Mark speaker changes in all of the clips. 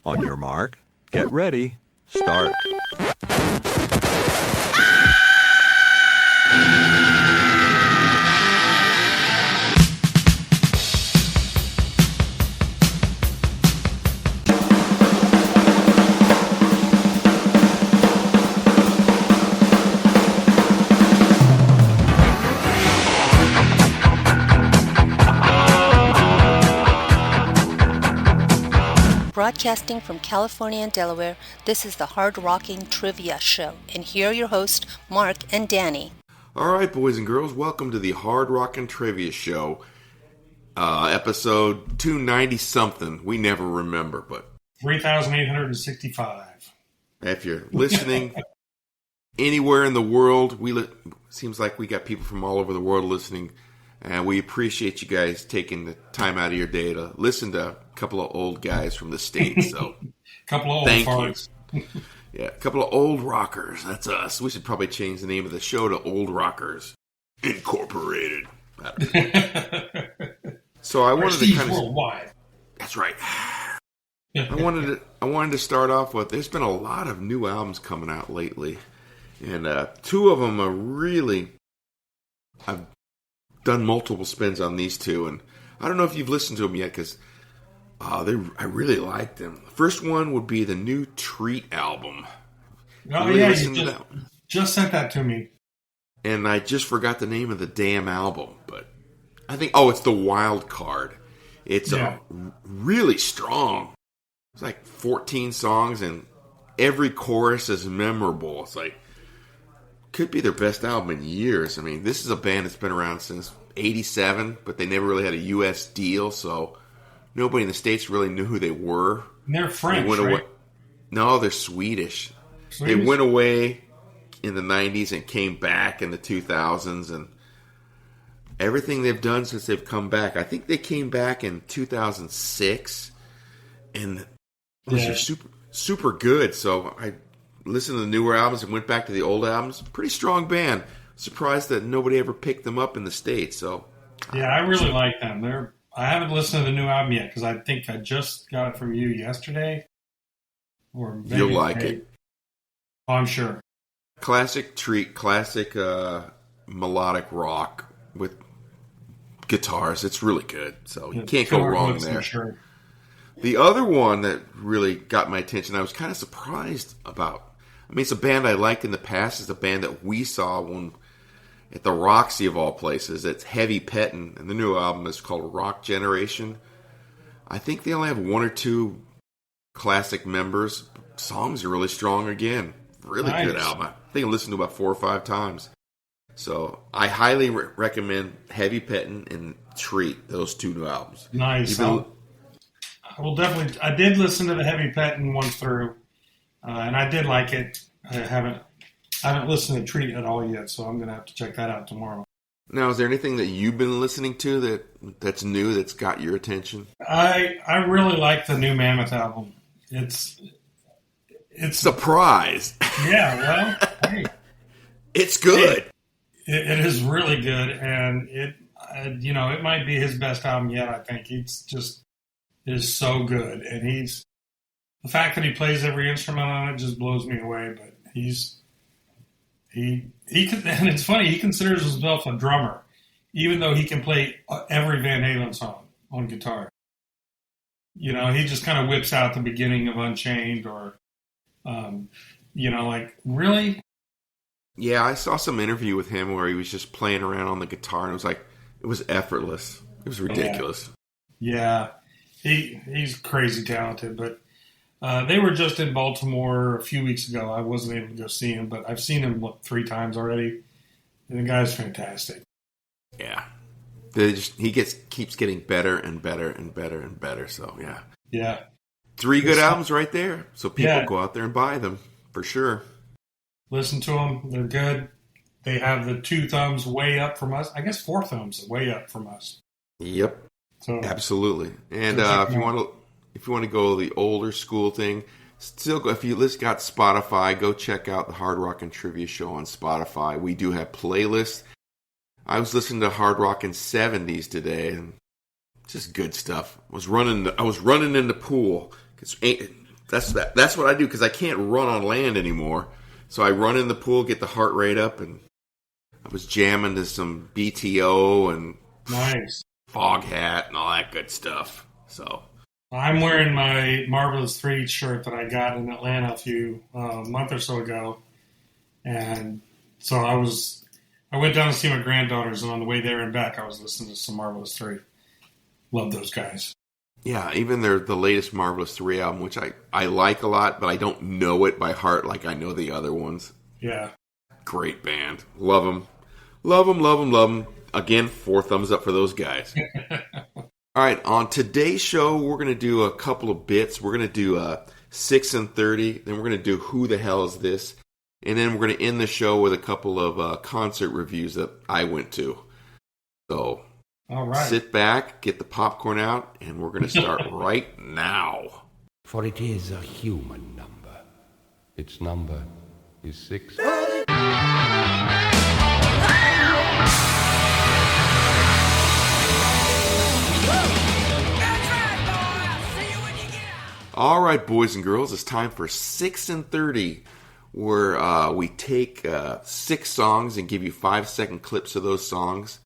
Speaker 1: On your mark, get ready, start.
Speaker 2: Broadcasting from California and Delaware, this is the Hard Rocking Trivia Show. And here are your hosts, Mark and Danny.
Speaker 3: All right, boys and girls, welcome to the Hard Rockin' Trivia Show, episode 290-something. We never remember, but
Speaker 4: 3,865.
Speaker 3: if you're listening anywhere in the world, seems like we got people from all over the world listening, and we appreciate you guys taking the time out of your day to listen to a couple of old guys from the States. So,
Speaker 4: couple of old farts.
Speaker 3: Yeah, a couple of old rockers. That's us. We should probably change the name of the show to Old Rockers Incorporated. So I wanted to kind of
Speaker 4: worldwide.
Speaker 3: That's right. I wanted to start off with. There's been a lot of new albums coming out lately, and two of them are really. I've done multiple spins on these two, and I don't know if you've listened to them yet because I really like them. The first one would be the new Treat album.
Speaker 4: Oh yeah, you just sent that to me,
Speaker 3: and I just forgot the name of the damn album, but I think it's the Wild Card. It's really strong. It's like 14 songs, and every chorus is memorable. It's like could be their best album in years. I mean, this is a band that's been around since '87, but they never really had a U.S. deal, so nobody in the States really knew who they were.
Speaker 4: And they're French, right?
Speaker 3: No, they're Swedish. They went away in the 90s and came back in the 2000s, and everything they've done since they've come back. I think they came back in 2006, and those are super good. So I listened to the newer albums and went back to the old albums. Pretty strong band. Surprised that nobody ever picked them up in the States. So
Speaker 4: yeah, I really like them. I haven't listened to the new album yet because I think I just got it from you yesterday. Or maybe
Speaker 3: you'll like it.
Speaker 4: Oh, I'm sure.
Speaker 3: Classic Treat, classic melodic rock with guitars. It's really good. So you can't go wrong there.
Speaker 4: Sure.
Speaker 3: The other one that really got my attention, I was kind of surprised about. I mean, it's a band I liked in the past. It's a band that we saw at the Roxy of all places. It's Heavy Pettin', and the new album is called Rock Generation. I think they only have one or two classic members. Songs are really strong again. Really good album. I think I listened to about 4 or 5 times. So I highly recommend Heavy Pettin' and Treat, those two new albums.
Speaker 4: Nice. I will definitely. I did listen to the Heavy Pettin' one through, and I did like it. I haven't listened to Treat at all yet, so I'm going to have to check that out tomorrow.
Speaker 3: Now, is there anything that you've been listening to that's new that's got your attention?
Speaker 4: I really like the new Mammoth album. It's
Speaker 3: surprise.
Speaker 4: Yeah, well, hey,
Speaker 3: it's good.
Speaker 4: It is really good, and it might be his best album yet. I think it is so good, and the fact that he plays every instrument on it just blows me away. But and it's funny, he considers himself a drummer, even though he can play every Van Halen song on guitar. You know, he just kind of whips out the beginning of Unchained or, really?
Speaker 3: Yeah, I saw some interview with him where he was just playing around on the guitar, and it was effortless. It was ridiculous.
Speaker 4: Yeah. He's crazy talented, but they were just in Baltimore a few weeks ago. I wasn't able to go see him, but I've seen him 3 times already, and the guy's fantastic.
Speaker 3: Yeah. He keeps getting better and better and better and better. So
Speaker 4: yeah.
Speaker 3: 3 good albums right there. So people go out there and buy them for sure.
Speaker 4: Listen to them; they're good. They have the 2 thumbs way up from us. I guess 4 thumbs way up from us.
Speaker 3: Yep.
Speaker 4: So
Speaker 3: absolutely. And if you want to go the older school thing, still go. If you got Spotify, go check out the Hard Rockin' Trivia Show on Spotify. We do have playlists. I was listening to Hard Rockin' 70s today, and just good stuff. I was running in the pool. That's what I do because I can't run on land anymore. So I run in the pool, get the heart rate up, and I was jamming to some BTO and
Speaker 4: Nice.
Speaker 3: Fog Hat and all that good stuff. So
Speaker 4: I'm wearing my Marvelous 3 shirt that I got in Atlanta a month or so ago. And so I went down to see my granddaughters, and on the way there and back, I was listening to some Marvelous 3. Love those guys.
Speaker 3: yeah, even the latest Marvelous 3 album, which I like a lot, but I don't know it by heart like I know the other ones.
Speaker 4: Yeah.
Speaker 3: Great band. Love them. Love them, love them, love them. Again, 4 thumbs up for those guys. All right, on today's show, we're going to do a couple of bits. We're going to do 6 and 30. Then we're going to do Who the Hell Is This? And then we're going to end the show with a couple of concert reviews that I went to. So
Speaker 4: All right.
Speaker 3: sit back, get the popcorn out, and we're going to start right now.
Speaker 5: For it is a human number. Its number is 6.
Speaker 3: All right, boys and girls, it's time for 6 and 30, where we take 6 songs and give you 5-second clips of those songs,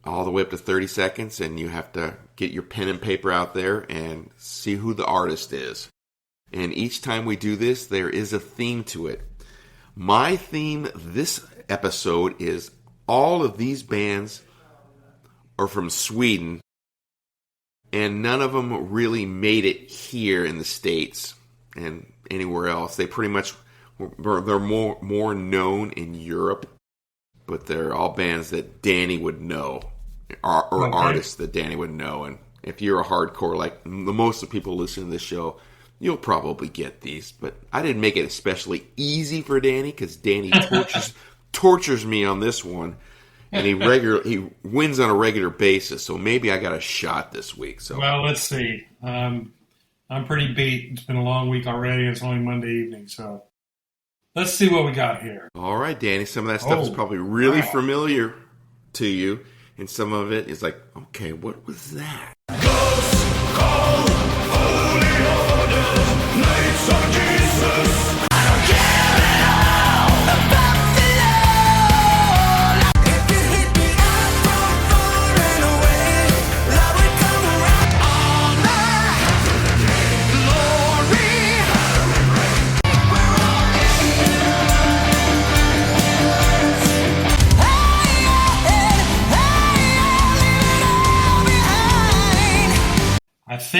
Speaker 3: all the way up to 30 seconds, and you have to get your pen and paper out there and see who the artist is. And each time we do this, there is a theme to it. My theme this episode is all of these bands are from Sweden, and none of them really made it here in the States and anywhere else. They pretty much, they're more known in Europe, but they're all bands that Danny would know, or
Speaker 4: Okay.
Speaker 3: artists that Danny would know. And if you're a hardcore, like the most of the people listening to this show, you'll probably get these. But I didn't make it especially easy for Danny, because Danny tortures me on this one. And he wins on a regular basis, so maybe I got a shot this week. So
Speaker 4: Well, let's see. I'm pretty beat. It's been a long week already. It's only Monday evening, so let's see what we got here.
Speaker 3: all right, Danny, some of that stuff is probably really familiar to you, and some of it is like, okay, what was that?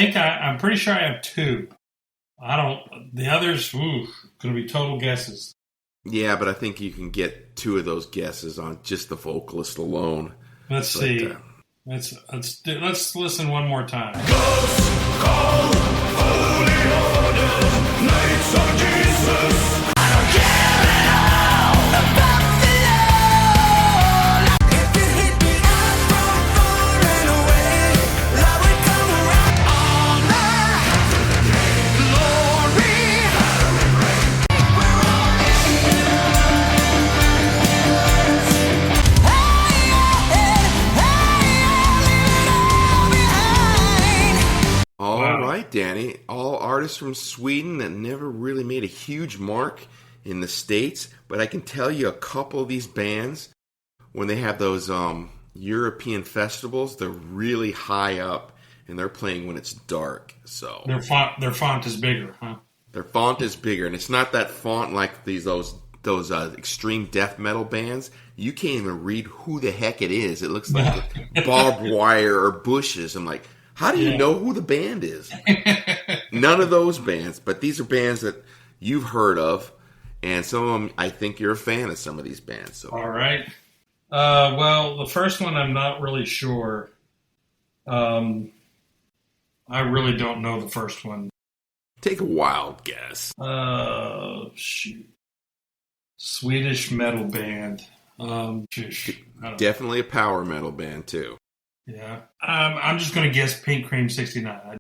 Speaker 4: I'm pretty sure I have 2. The others, going to be total guesses.
Speaker 3: Yeah, but I think you can get 2 of those guesses on just the vocalist alone.
Speaker 4: Let's
Speaker 3: But,
Speaker 4: see. Let's listen one more time.
Speaker 3: All
Speaker 4: Wow.
Speaker 3: right, Danny. All artists from Sweden that never really made a huge mark in the States, but I can tell you a couple of these bands, when they have those European festivals, they're really high up, and they're playing when it's dark. So
Speaker 4: Their font is bigger, huh?
Speaker 3: their font is bigger, and it's not that font like those extreme death metal bands. You can't even read who the heck it is. It looks like barbed wire or bushes. I'm like, how do you know who the band is? None of those bands, but these are bands that you've heard of, and some of them, I think you're a fan of some of these bands. So
Speaker 4: All right. Well, the first one I'm not really sure. I really don't know the first one.
Speaker 3: take a wild guess.
Speaker 4: Shoot. Swedish metal band. I don't know.
Speaker 3: Definitely a power metal band too.
Speaker 4: Yeah. I'm just going to guess Pink Cream 69.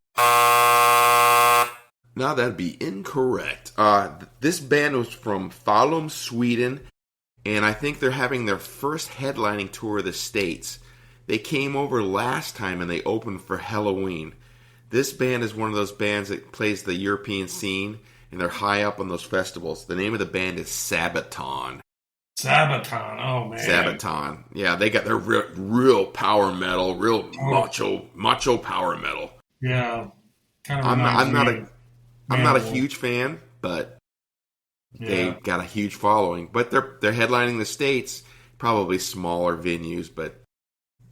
Speaker 3: No, that'd be incorrect. This band was from Falun, Sweden, and I think they're having their first headlining tour of the States. They came over last time and they opened for Halloween. This band is one of those bands that plays the European scene, and they're high up on those festivals. The name of the band is Sabaton.
Speaker 4: Sabaton, oh man.
Speaker 3: Sabaton. Yeah, they got their real power metal, real macho power metal.
Speaker 4: Yeah. Kind of
Speaker 3: I'm not a
Speaker 4: Manowar.
Speaker 3: huge fan, but they
Speaker 4: Yeah.
Speaker 3: got a huge following. But they're headlining the States, probably smaller venues, but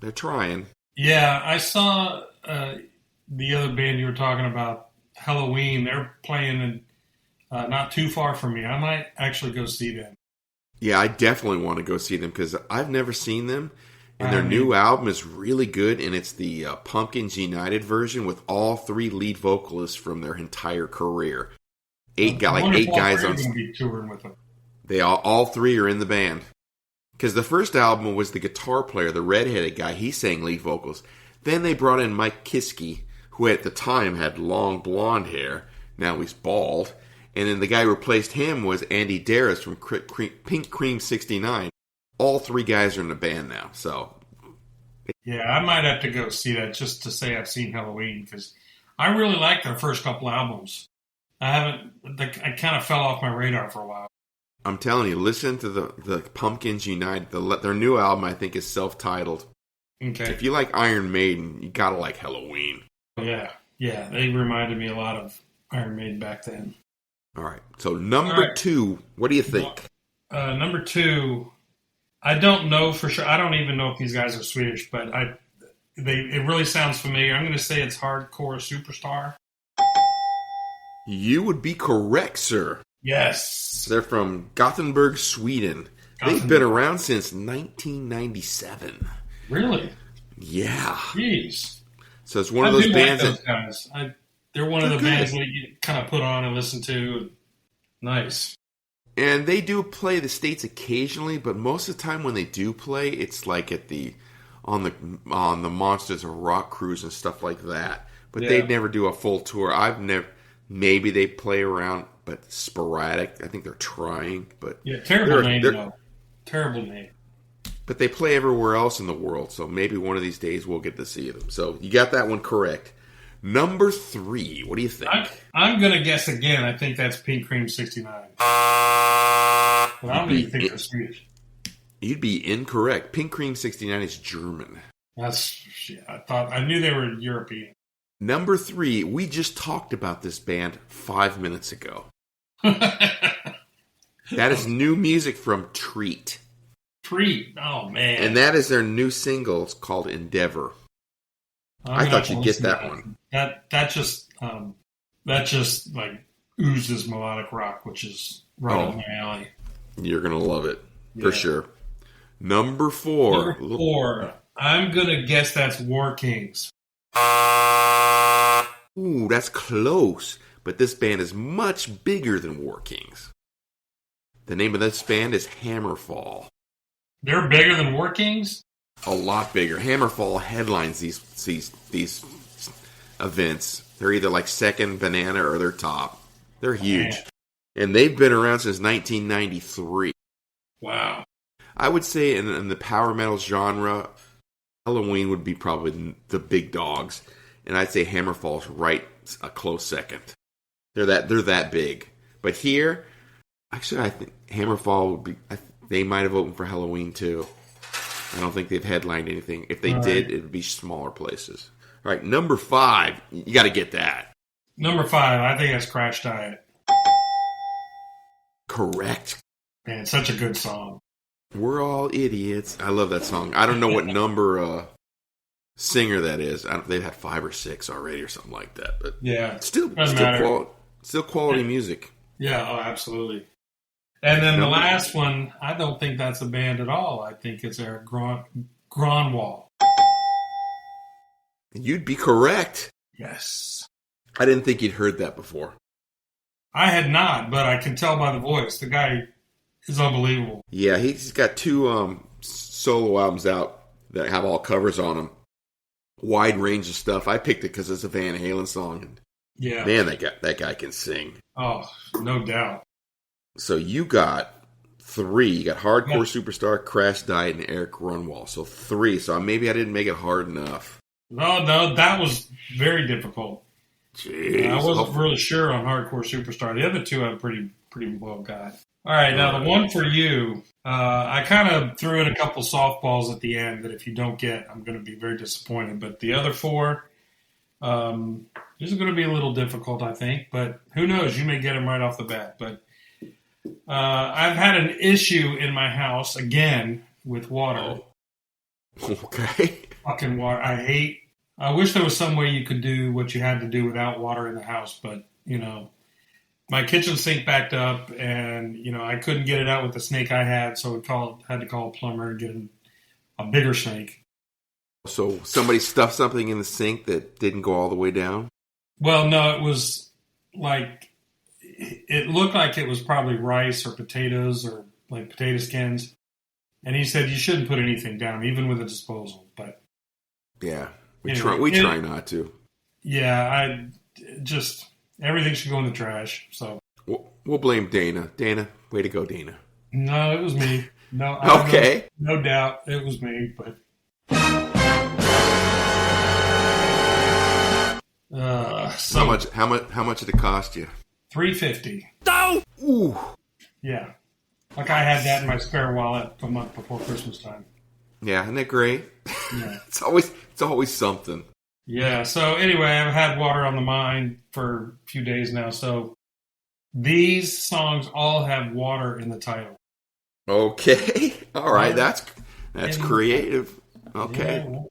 Speaker 3: they're trying.
Speaker 4: Yeah, I saw the other band you were talking about, Halloween. They're playing in, not too far from me. I might actually go see them.
Speaker 3: Yeah, I definitely want to go see them because I've never seen them. And their new album is really good, and it's the Pumpkins United version with all 3 lead vocalists from their entire career. Eight guys on.
Speaker 4: Going to be touring with them.
Speaker 3: They all 3 are in the band. Because the first album was the guitar player, the redheaded guy. He sang lead vocals. Then they brought in Mike Kiske, who at the time had long blonde hair. Now he's bald. And then the guy who replaced him was Andy Darris from Pink Cream 69. All 3 guys are in the band now. So
Speaker 4: Yeah, I might have to go see that just to say I've seen Halloween because I really like their first couple albums. I kind of fell off my radar for a while.
Speaker 3: I'm telling you, listen to the Pumpkins United. Their new album, I think, is self-titled.
Speaker 4: Okay.
Speaker 3: If you like Iron Maiden, you gotta like Halloween.
Speaker 4: Yeah, they reminded me a lot of Iron Maiden back then.
Speaker 3: All right. So number 2, what do you think?
Speaker 4: Number 2, I don't know for sure. I don't even know if these guys are Swedish, but it really sounds familiar. I'm going to say it's Hardcore Superstar.
Speaker 3: You would be correct, sir.
Speaker 4: Yes.
Speaker 3: They're from Gothenburg, Sweden. They've been around since 1997.
Speaker 4: Really?
Speaker 3: Yeah.
Speaker 4: Jeez.
Speaker 3: So it's one of those bands
Speaker 4: like those guys. They're one of the bands that you kind of put on and listen to. Nice.
Speaker 3: and they do play the States occasionally, but most of the time when they do play, it's like at on the Monsters of Rock cruise and stuff like that. But they never do a full tour. Maybe they play around, but sporadic. I think they're trying, but
Speaker 4: terrible name though. Terrible name.
Speaker 3: But they play everywhere else in the world, so maybe one of these days we'll get to see them. So you got that one correct. Number 3, what do you think?
Speaker 4: I'm going to guess again. I think that's Pink Cream 69. But I don't even think they're Swedish.
Speaker 3: You'd be incorrect. Pink Cream 69 is German.
Speaker 4: I knew they were European.
Speaker 3: Number 3, we just talked about this band 5 minutes ago. That is new music from Treat.
Speaker 4: Treat? Oh, man.
Speaker 3: And that is their new single. It's called Endeavor. I thought you'd get that one.
Speaker 4: That just like oozes melodic rock, which is right up my alley. You're
Speaker 3: going to love it, for sure. Number 4.
Speaker 4: Number 4. I'm going to guess that's War Kings.
Speaker 3: Ooh, that's close. But this band is much bigger than War Kings. The name of this band is Hammerfall.
Speaker 4: They're bigger than War Kings?
Speaker 3: A lot bigger. Hammerfall headlines these events. They're either like second banana or they're top. They're huge. Man. And they've been around since 1993.
Speaker 4: Wow.
Speaker 3: I would say in the power metal genre, Halloween would be probably the big dogs. And I'd say Hammerfall's right a close second. They're that big. But here, actually, I think Hammerfall would be. They might have opened for Halloween too. I don't think they've headlined anything. If they did, it would be smaller places. All right, number 5. You got to get that.
Speaker 4: Number 5, I think that's Crash Diet.
Speaker 3: Correct.
Speaker 4: Man, it's such a good song.
Speaker 3: We're all idiots. I love that song. I don't know what number singer that is. They've had 5 or 6 already or something like that. But
Speaker 4: yeah,
Speaker 3: still quality music.
Speaker 4: Yeah, oh, absolutely. And then the last one, I don't think that's a band at all. I think it's Eric Gronwall.
Speaker 3: You'd be correct.
Speaker 4: Yes.
Speaker 3: I didn't think you'd heard that before.
Speaker 4: I had not, but I can tell by the voice. The guy is unbelievable.
Speaker 3: Yeah, he's got 2 solo albums out that have all covers on them. Wide range of stuff. I picked it because it's a Van Halen song. And
Speaker 4: yeah.
Speaker 3: Man, that guy can sing.
Speaker 4: Oh, no doubt.
Speaker 3: So you got 3. You got Hardcore Superstar, Crash Diet, and Eric Grunwald. So 3. So maybe I didn't make it hard enough.
Speaker 4: No, that was very difficult.
Speaker 3: Jeez.
Speaker 4: I wasn't really sure on Hardcore Superstar. The other two I pretty well got. All right, now the one for you, I kind of threw in a couple softballs at the end that if you don't get, I'm going to be very disappointed. But the other four, these are going to be a little difficult, I think. But who knows? You may get them right off the bat. But I've had an issue in my house, again, with water.
Speaker 3: Okay.
Speaker 4: Fucking water. I wish there was some way you could do what you had to do without water in the house. But, my kitchen sink backed up, and I couldn't get it out with the snake I had, so had to call a plumber and get a bigger snake.
Speaker 3: So somebody stuffed something in the sink that didn't go all the way down?
Speaker 4: Well, no, it was like it looked like it was probably rice or potatoes or like potato skins, and he said you shouldn't put anything down, even with a disposal. But
Speaker 3: yeah,
Speaker 4: anyway,
Speaker 3: we try not to.
Speaker 4: Yeah, everything should go in the trash. So
Speaker 3: we'll blame Dana. Dana, way to go, Dana.
Speaker 4: No, it was me. No,
Speaker 3: okay,
Speaker 4: no doubt it was me. But so
Speaker 3: how much did it cost you?
Speaker 4: $350.
Speaker 3: No. Ooh.
Speaker 4: Yeah, like I had that in my spare wallet a month before Christmas time.
Speaker 3: Yeah, isn't that great?
Speaker 4: Yeah.
Speaker 3: It's always something.
Speaker 4: Yeah, so anyway, I've had water on the mind for a few days now. So these songs all have water in the title.
Speaker 3: Okay. All right. That's creative. Okay.
Speaker 4: Yeah.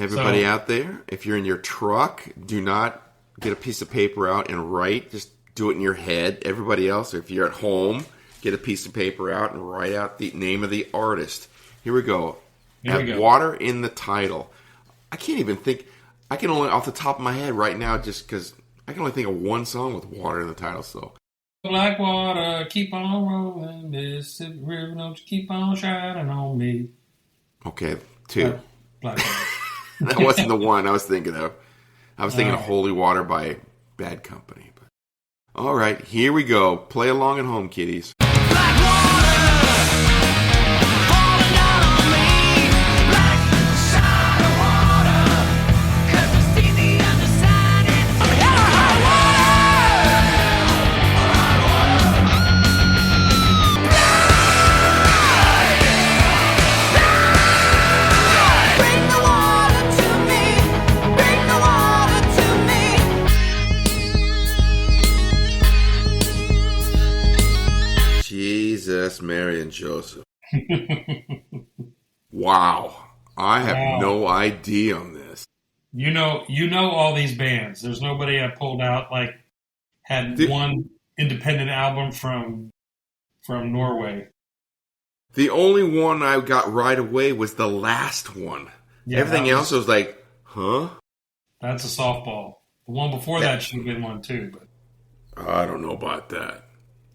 Speaker 3: Everybody out there, if you're in your truck, do not get a piece of paper out and write. Just do it in your head. Everybody else, if you're at home, get a piece of paper out and write out the name of the artist. Here we go. Water in the title. I can't even think. I can only, off the top of my head right now, just because I can only think of one song with water in the title. So,
Speaker 4: like water, keep on rolling, Mississippi River, don't you keep on shining on me.
Speaker 3: Okay, two.
Speaker 4: Black
Speaker 3: That wasn't the one I was thinking of. I was thinking of Holy Water by Bad Company. But all right, here we go. Play along at home, kiddies.
Speaker 6: Like water, falling down on me, like shine of water, 'cause I see the other side, it's hot water, bring the water to me, bring the water to me.
Speaker 3: Jesus, Mary, and Joseph. Wow. I have no idea on this.
Speaker 4: You know all these bands. There's nobody I pulled out had one independent album from Norway.
Speaker 3: The only one I got right away was the last one.
Speaker 4: Yeah,
Speaker 3: Everything else was like, huh?
Speaker 4: That's a softball. The one before that should have been one too, but
Speaker 3: I don't know about that.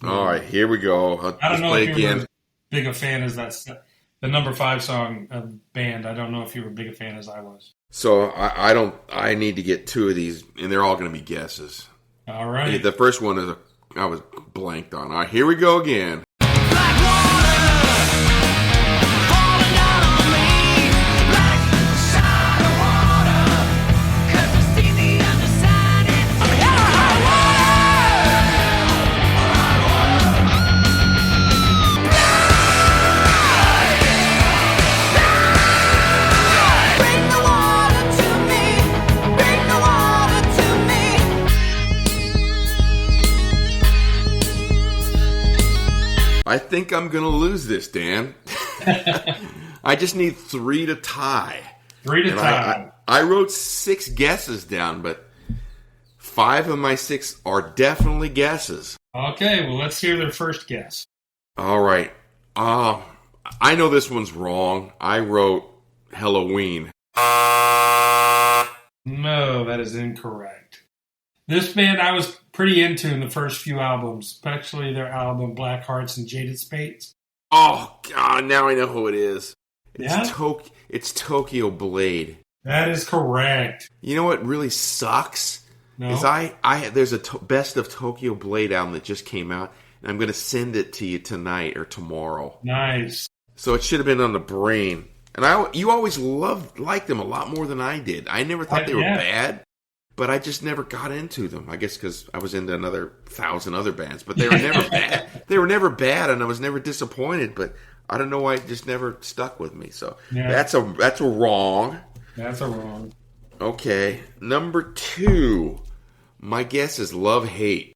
Speaker 3: All right, here we go.
Speaker 4: I don't know
Speaker 3: play
Speaker 4: if you were
Speaker 3: again.
Speaker 4: as big a fan as the number 5 song of band. I don't know if you were a big a fan as I was.
Speaker 3: So I need to get 2 of these, and they're all going to be guesses.
Speaker 4: All right.
Speaker 3: The first one I was blanked on. All right, here we go again.
Speaker 6: Like water, falling down on me, like shine of water, 'cause I see the other side, it's hot water. Bring the water to me, bring the water to me.
Speaker 3: I think I'm going to lose this, Dan. I just need 3 to tie.
Speaker 4: 3 to
Speaker 3: And
Speaker 4: tie.
Speaker 3: I wrote 6 guesses down, but 5 of my 6 are definitely guesses.
Speaker 4: Okay, well, let's hear their first guess.
Speaker 3: All right. I know this one's wrong. I wrote Halloween.
Speaker 4: No, that is incorrect. This band I was pretty into in the first few albums, especially their album Black Hearts and Jaded Spades.
Speaker 3: Oh, God, now I know who it is.
Speaker 4: Yeah?
Speaker 3: It's Tokyo Blade.
Speaker 4: That is correct.
Speaker 3: You know what really sucks?
Speaker 4: No?
Speaker 3: Is there's a best of Tokyo Blade album that just came out, and I'm going to send it to you tonight or tomorrow.
Speaker 4: Nice.
Speaker 3: So it should have been on the brain. And you always liked them a lot more than I did. I never thought they were bad. but I just never got into them. I guess because I was into another 1,000 other bands, but they were never bad. They were never bad, and I was never disappointed. But I don't know why it just never stuck with me. So that's a wrong.
Speaker 4: That's a wrong.
Speaker 3: Okay, number 2. My guess is Love Hate.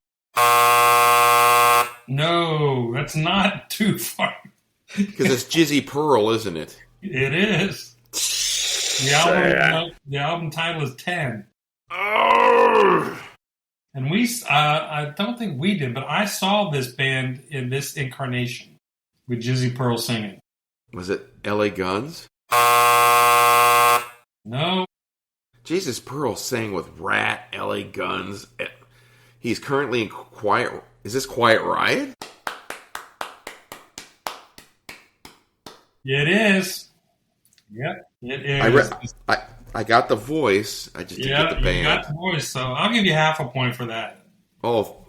Speaker 4: No, that's not too far.
Speaker 3: Because it's Jizzy Pearl, isn't it?
Speaker 4: It is. The album title is 10.
Speaker 3: Oh.
Speaker 4: And I don't think we did, but I saw this band in this incarnation with Jizzy Pearl singing.
Speaker 3: Was it L.A. Guns?
Speaker 4: No.
Speaker 3: Jesus Pearl sang with Rat, L.A. Guns. He's currently in Quiet... Is this Quiet Riot?
Speaker 4: It is. Yep, it is.
Speaker 3: I got the voice. I just didn't get the band.
Speaker 4: You got the voice, so I'll give you half a point for that.
Speaker 3: Oh,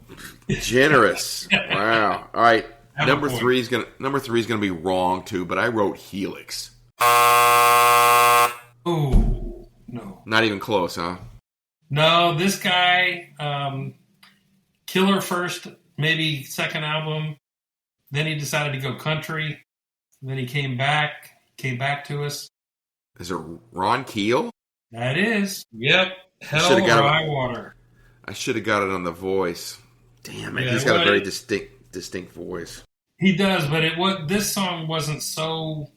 Speaker 3: generous! Wow. All right, number three is gonna be wrong too. But I wrote Helix.
Speaker 4: Oh no,
Speaker 3: not even close, huh?
Speaker 4: No, this guy, Killer first, maybe second album. Then he decided to go country. Then he came back to us.
Speaker 3: Is it Ron Keel?
Speaker 4: That is. Yep. Hell or High Water.
Speaker 3: I should have got it on the voice. Damn it.
Speaker 4: Yeah,
Speaker 3: he's got a very distinct voice.
Speaker 4: He does, but this song wasn't so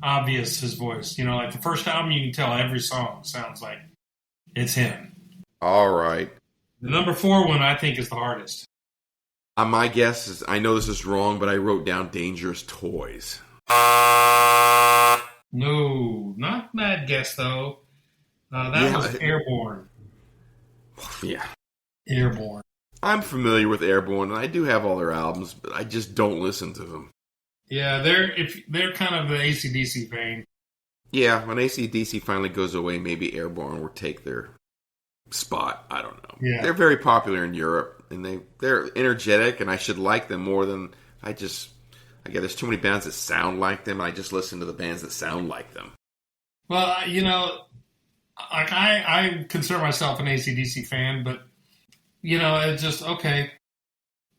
Speaker 4: obvious, his voice. You know, like the first album, you can tell every song sounds like it's him.
Speaker 3: All right.
Speaker 4: The number 4 one, I think, is the hardest.
Speaker 3: My guess is, I know this is wrong, but I wrote down Dangerous Toys.
Speaker 4: No, not that guess, though. That was Airborne.
Speaker 3: Yeah.
Speaker 4: Airborne.
Speaker 3: I'm familiar with Airborne, and I do have all their albums, but I just don't listen to them.
Speaker 4: Yeah, they're kind of the AC/DC vein.
Speaker 3: Yeah, when AC/DC finally goes away, maybe Airborne will take their spot. I don't know.
Speaker 4: Yeah.
Speaker 3: They're very popular in Europe, and they're energetic, and I should like them more than there's too many bands that sound like them. I just listen to the bands that sound like them.
Speaker 4: Well, you know, like I consider myself an AC/DC fan, but you know, it's just okay.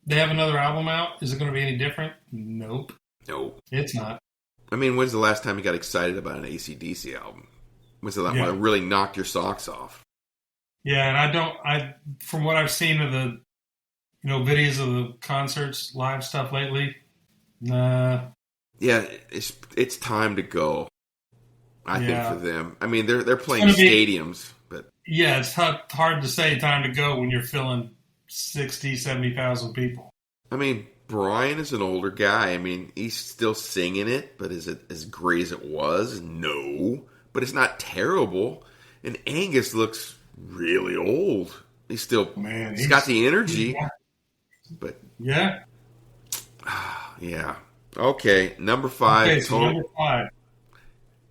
Speaker 4: They have another album out. Is it going to be any different? Nope.
Speaker 3: No,
Speaker 4: it's not.
Speaker 3: I mean, when's the last time you got excited about an AC/DC album? When's the last one that really knocked your socks off? Yeah,
Speaker 4: and from what I've seen of the, you know, videos of the concerts, live stuff lately, nah.
Speaker 3: Yeah, it's time to go. I think for them. I mean, they're playing stadiums, but
Speaker 4: yeah, it's hard to say time to go when you're filling 60, 70,000 people.
Speaker 3: I mean, Brian is an older guy. I mean, he's still singing it, but is it as great as it was? No, but it's not terrible. And Angus looks really old. He's got the energy, but
Speaker 4: yeah.
Speaker 3: Okay, number 5.
Speaker 4: Okay, so number 5.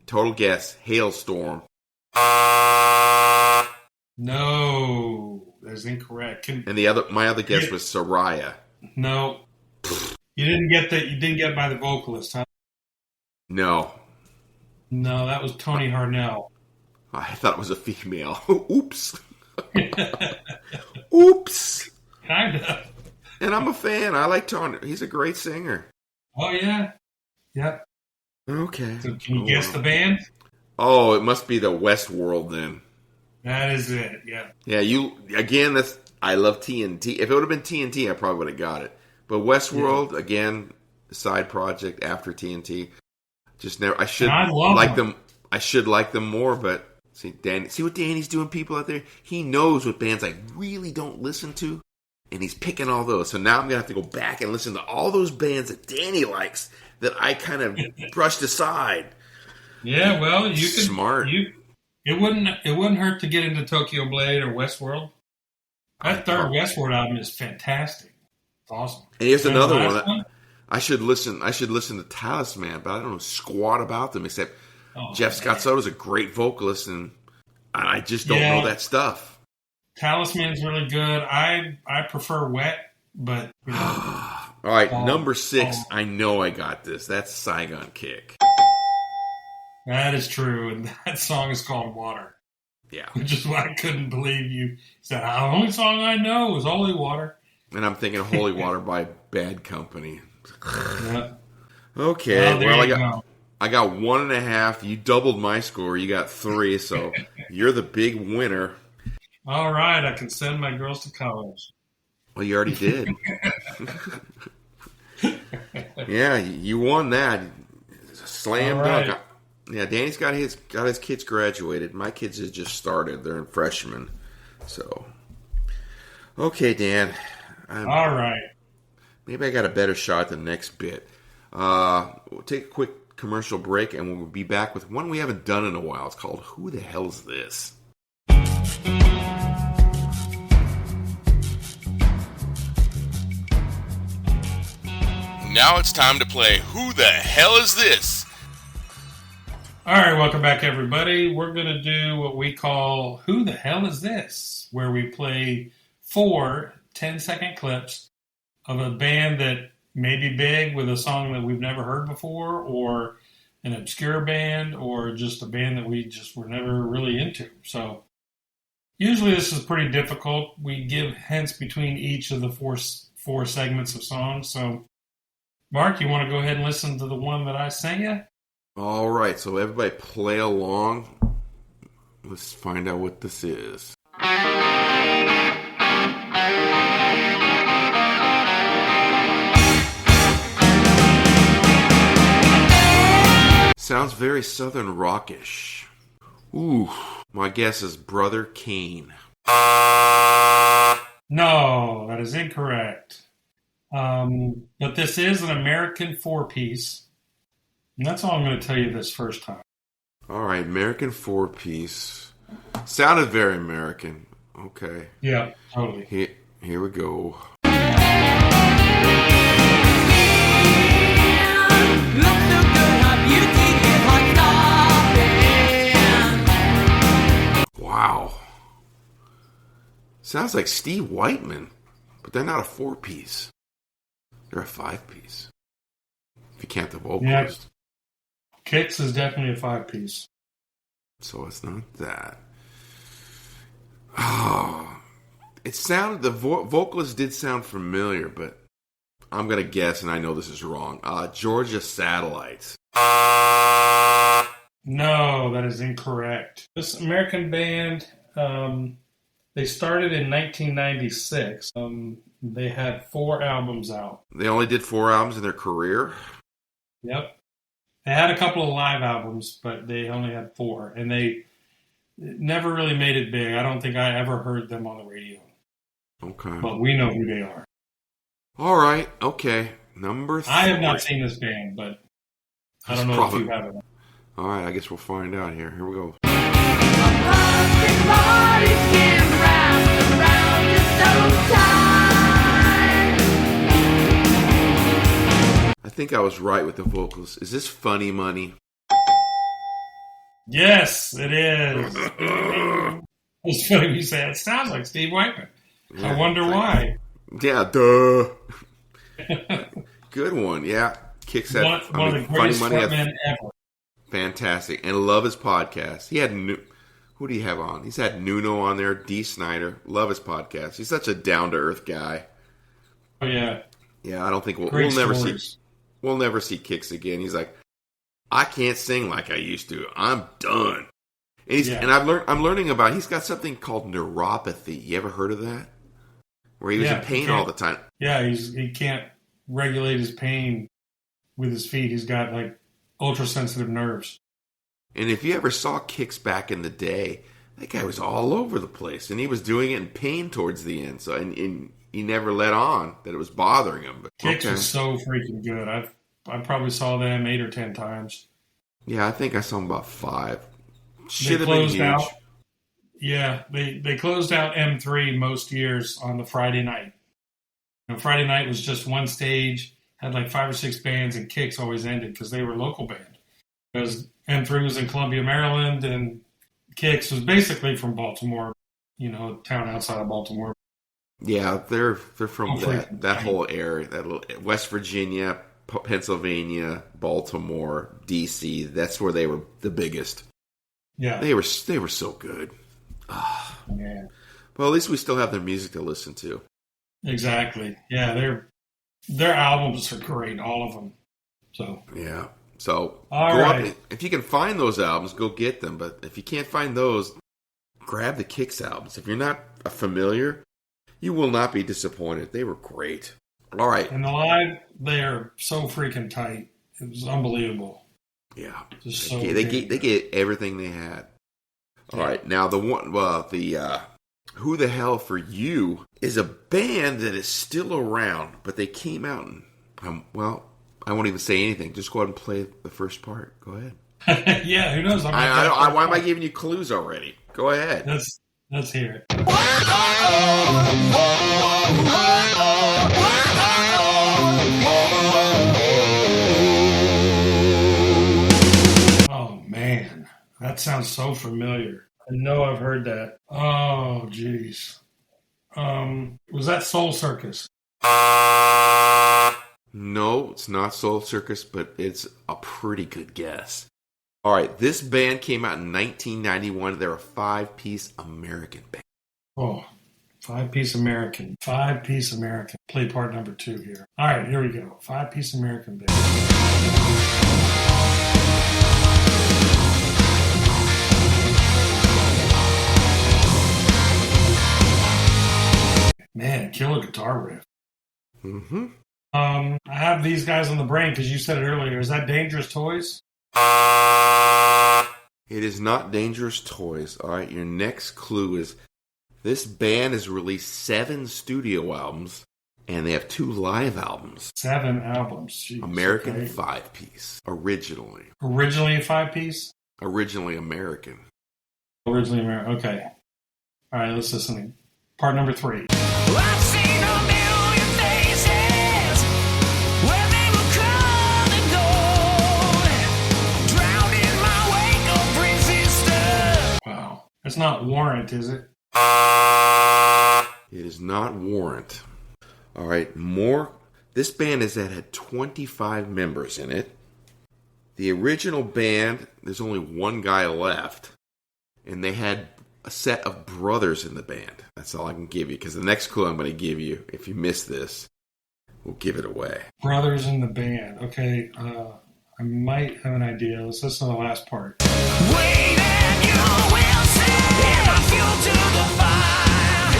Speaker 3: Total guess: Hailstorm.
Speaker 4: No, that's incorrect.
Speaker 3: And my other guess was Soraya.
Speaker 4: No, you didn't get that. You didn't get by the vocalist, huh?
Speaker 3: No,
Speaker 4: that was Tony Harnell.
Speaker 3: I thought it was a female. Oops. Oops.
Speaker 4: Kinda.
Speaker 3: And I'm a fan. I like Tony. He's a great singer.
Speaker 4: Oh yeah. Yep.
Speaker 3: Okay.
Speaker 4: So can you guess the band?
Speaker 3: Oh, it must be the Westworld then.
Speaker 4: That is it. Yeah.
Speaker 3: Yeah. I love TNT. If it would have been TNT, I probably would have got it. But Westworld again, side project after TNT. Just never. I should like them. I should like them more, but see what Danny's doing, people out there. He knows what bands I really don't listen to, and he's picking all those. So now I'm gonna have to go back and listen to all those bands that Danny likes that I kind of brushed aside.
Speaker 4: Yeah, well, you could
Speaker 3: smart.
Speaker 4: It wouldn't hurt to get into Tokyo Blade or Westworld. That third Westworld album is fantastic. It's awesome.
Speaker 3: And here's another one. I should listen to Talisman, but I don't know squat about them except Jeff Scott Soto's a great vocalist, and I just don't know that stuff.
Speaker 4: Talisman's really good. I prefer Wet, but you know.
Speaker 3: All right, number 6. I know I got this. That's Saigon Kick.
Speaker 4: That is true, and that song is called Water.
Speaker 3: Yeah.
Speaker 4: Which is why I couldn't believe you said, the only song I know is Holy Water.
Speaker 3: And I'm thinking Holy Water by Bad Company.
Speaker 4: Yeah.
Speaker 3: Okay,
Speaker 4: There
Speaker 3: well,
Speaker 4: you go.
Speaker 3: I got 1.5. You doubled my score. You got 3, so you're the big winner.
Speaker 4: All right, I can send my girls to college.
Speaker 3: Well, you already did. Yeah, you won that. Slam
Speaker 4: All
Speaker 3: dunk.
Speaker 4: right.
Speaker 3: Yeah, Danny's got his kids graduated. My kids have just started. They're in freshmen. So, okay, Dan.
Speaker 4: All right.
Speaker 3: Maybe I got a better shot at the next bit. We'll take a quick commercial break, and we'll be back with one we haven't done in a while. It's called Who the Hell Is This? Now it's time to play Who the Hell Is This?
Speaker 4: All right, welcome back, everybody. We're going to do what we call Who the Hell Is This? Where we play 4 10-second clips of a band that may be big with a song that we've never heard before, or an obscure band, or just a band that we just were never really into. So usually this is pretty difficult. We give hints between each of the four segments of songs. So, Mark, you want to go ahead and listen to the one that I sent you?
Speaker 3: All right, so everybody play along. Let's find out what this is. Sounds very southern rockish. Ooh, my guess is Brother Kane.
Speaker 4: No, that is incorrect. But this is an American 4-piece. And that's all I'm going to tell you this first time.
Speaker 3: All right, American 4-piece. Sounded very American. Okay.
Speaker 4: Yeah, totally.
Speaker 3: Here we go. Wow. Sounds like Steve Whiteman, but they're not a 4-piece. They're a 5-piece. If you count the vocalist.
Speaker 4: Yeah. Kicks is definitely a 5-piece.
Speaker 3: So it's not that. Oh, it sounded, the vocalist did sound familiar, but I'm going to guess, and I know this is wrong. Georgia Satellites.
Speaker 4: No, that is incorrect. This American band, they started in 1996. They had 4 albums out.
Speaker 3: They only did 4 albums in their career?
Speaker 4: Yep. They had a couple of live albums, but they only had 4. And they never really made it big. I don't think I ever heard them on the radio.
Speaker 3: Okay.
Speaker 4: But we know who they are.
Speaker 3: All right. Okay. Number 3.
Speaker 4: I have not seen this band, but I don't know if you have it.
Speaker 3: All right. I guess we'll find out here. Here we go. I think I was right with the vocals. Is this Funny Money?
Speaker 4: Yes, it is. It's funny you say it sounds like Steve Whiteman.
Speaker 3: Yeah,
Speaker 4: I wonder why.
Speaker 3: Yeah, duh. Good one. Yeah. Kicks that.
Speaker 4: One of the greatest frontmen ever.
Speaker 3: Fantastic. And love his podcast. He had who do you have on? He's had Nuno on there, Dee Snider. Love his podcast. He's such a down-to-earth guy.
Speaker 4: Oh, yeah.
Speaker 3: Yeah, I don't think we'll never see Kicks again. He's like, I can't sing like I used to. I'm done. And I'm learning about, he's got something called neuropathy. You ever heard of that? Where he was in pain all the time.
Speaker 4: Yeah, he can't regulate his pain with his feet. He's got like ultra sensitive nerves.
Speaker 3: And if you ever saw Kicks back in the day, that guy was all over the place, and he was doing it in pain towards the end. So and he never let on that it was bothering him. But
Speaker 4: Kicks was so freaking good. I probably saw them 8 or 10 times.
Speaker 3: Yeah, I think I saw them about 5.
Speaker 4: Should have been huge. Yeah, they closed out M3 most years on the Friday night. And Friday night was just one stage, had like 5 or 6 bands, and Kicks always ended because they were a local band. Because M3 was in Columbia, Maryland, and Kicks was basically from Baltimore, a town outside of Baltimore.
Speaker 3: Yeah, they're from that whole area, that little West Virginia, Pennsylvania, Baltimore, DC. That's where they were the biggest.
Speaker 4: Yeah,
Speaker 3: they were so good.
Speaker 4: Man.
Speaker 3: Well, at least we still have their music to listen to.
Speaker 4: Exactly. Yeah, their albums are great, all of them. So
Speaker 3: Yeah. So,
Speaker 4: All
Speaker 3: go
Speaker 4: right.
Speaker 3: out, if you can find those albums, go get them. But if you can't find those, grab the Kicks albums. If you're not familiar, you will not be disappointed. They were great. All right.
Speaker 4: and the live, they are so freaking tight. It was unbelievable.
Speaker 3: Yeah.
Speaker 4: Just so
Speaker 3: They get everything they had. All right. Now, the one, Who the Hell for You is a band that is still around, but they came out and, I won't even say anything. Just go ahead and play the first part. Go ahead.
Speaker 4: Yeah, who knows?
Speaker 3: Why am I giving you clues already? Go ahead.
Speaker 4: Let's hear it. Oh man, that sounds so familiar. I know I've heard that. Oh jeez. Was that Soul Circus?
Speaker 3: No, it's not Soul Circus, but it's a pretty good guess. All right, this band came out in 1991. They're a 5-piece American band.
Speaker 4: Oh, 5-piece American. 5-piece American. Play part number 2 here. All right, here we go. 5-piece American band. Man, killer guitar riff.
Speaker 3: Mm-hmm.
Speaker 4: I have these guys on the brain because you said it earlier. Is that Dangerous Toys?
Speaker 3: It is not Dangerous Toys. All right, your next clue is this band has released 7 studio albums, and they have 2 live albums.
Speaker 4: 7 albums. Jeez,
Speaker 3: American
Speaker 4: okay.
Speaker 3: 5-piece. Originally.
Speaker 4: Originally a 5-piece?
Speaker 3: Originally American.
Speaker 4: Originally American. Okay. All right, let's listen. Part number 3.
Speaker 6: I've seen a million faces where they will come and go, drowned in my wake of resistance.
Speaker 4: Wow. That's not Warrant, is it?
Speaker 3: It is not Warrant. All right, more. This band had 25 members in it. The original band, there's only one guy left, and they had a set of brothers in the band. That's all I can give you, because the next clue I'm going to give you, if you miss this, will give it away.
Speaker 4: Brothers in the band. Okay. I might have an idea. Let's listen to the last part.
Speaker 6: Wait and you will see. If I fuel to the fire,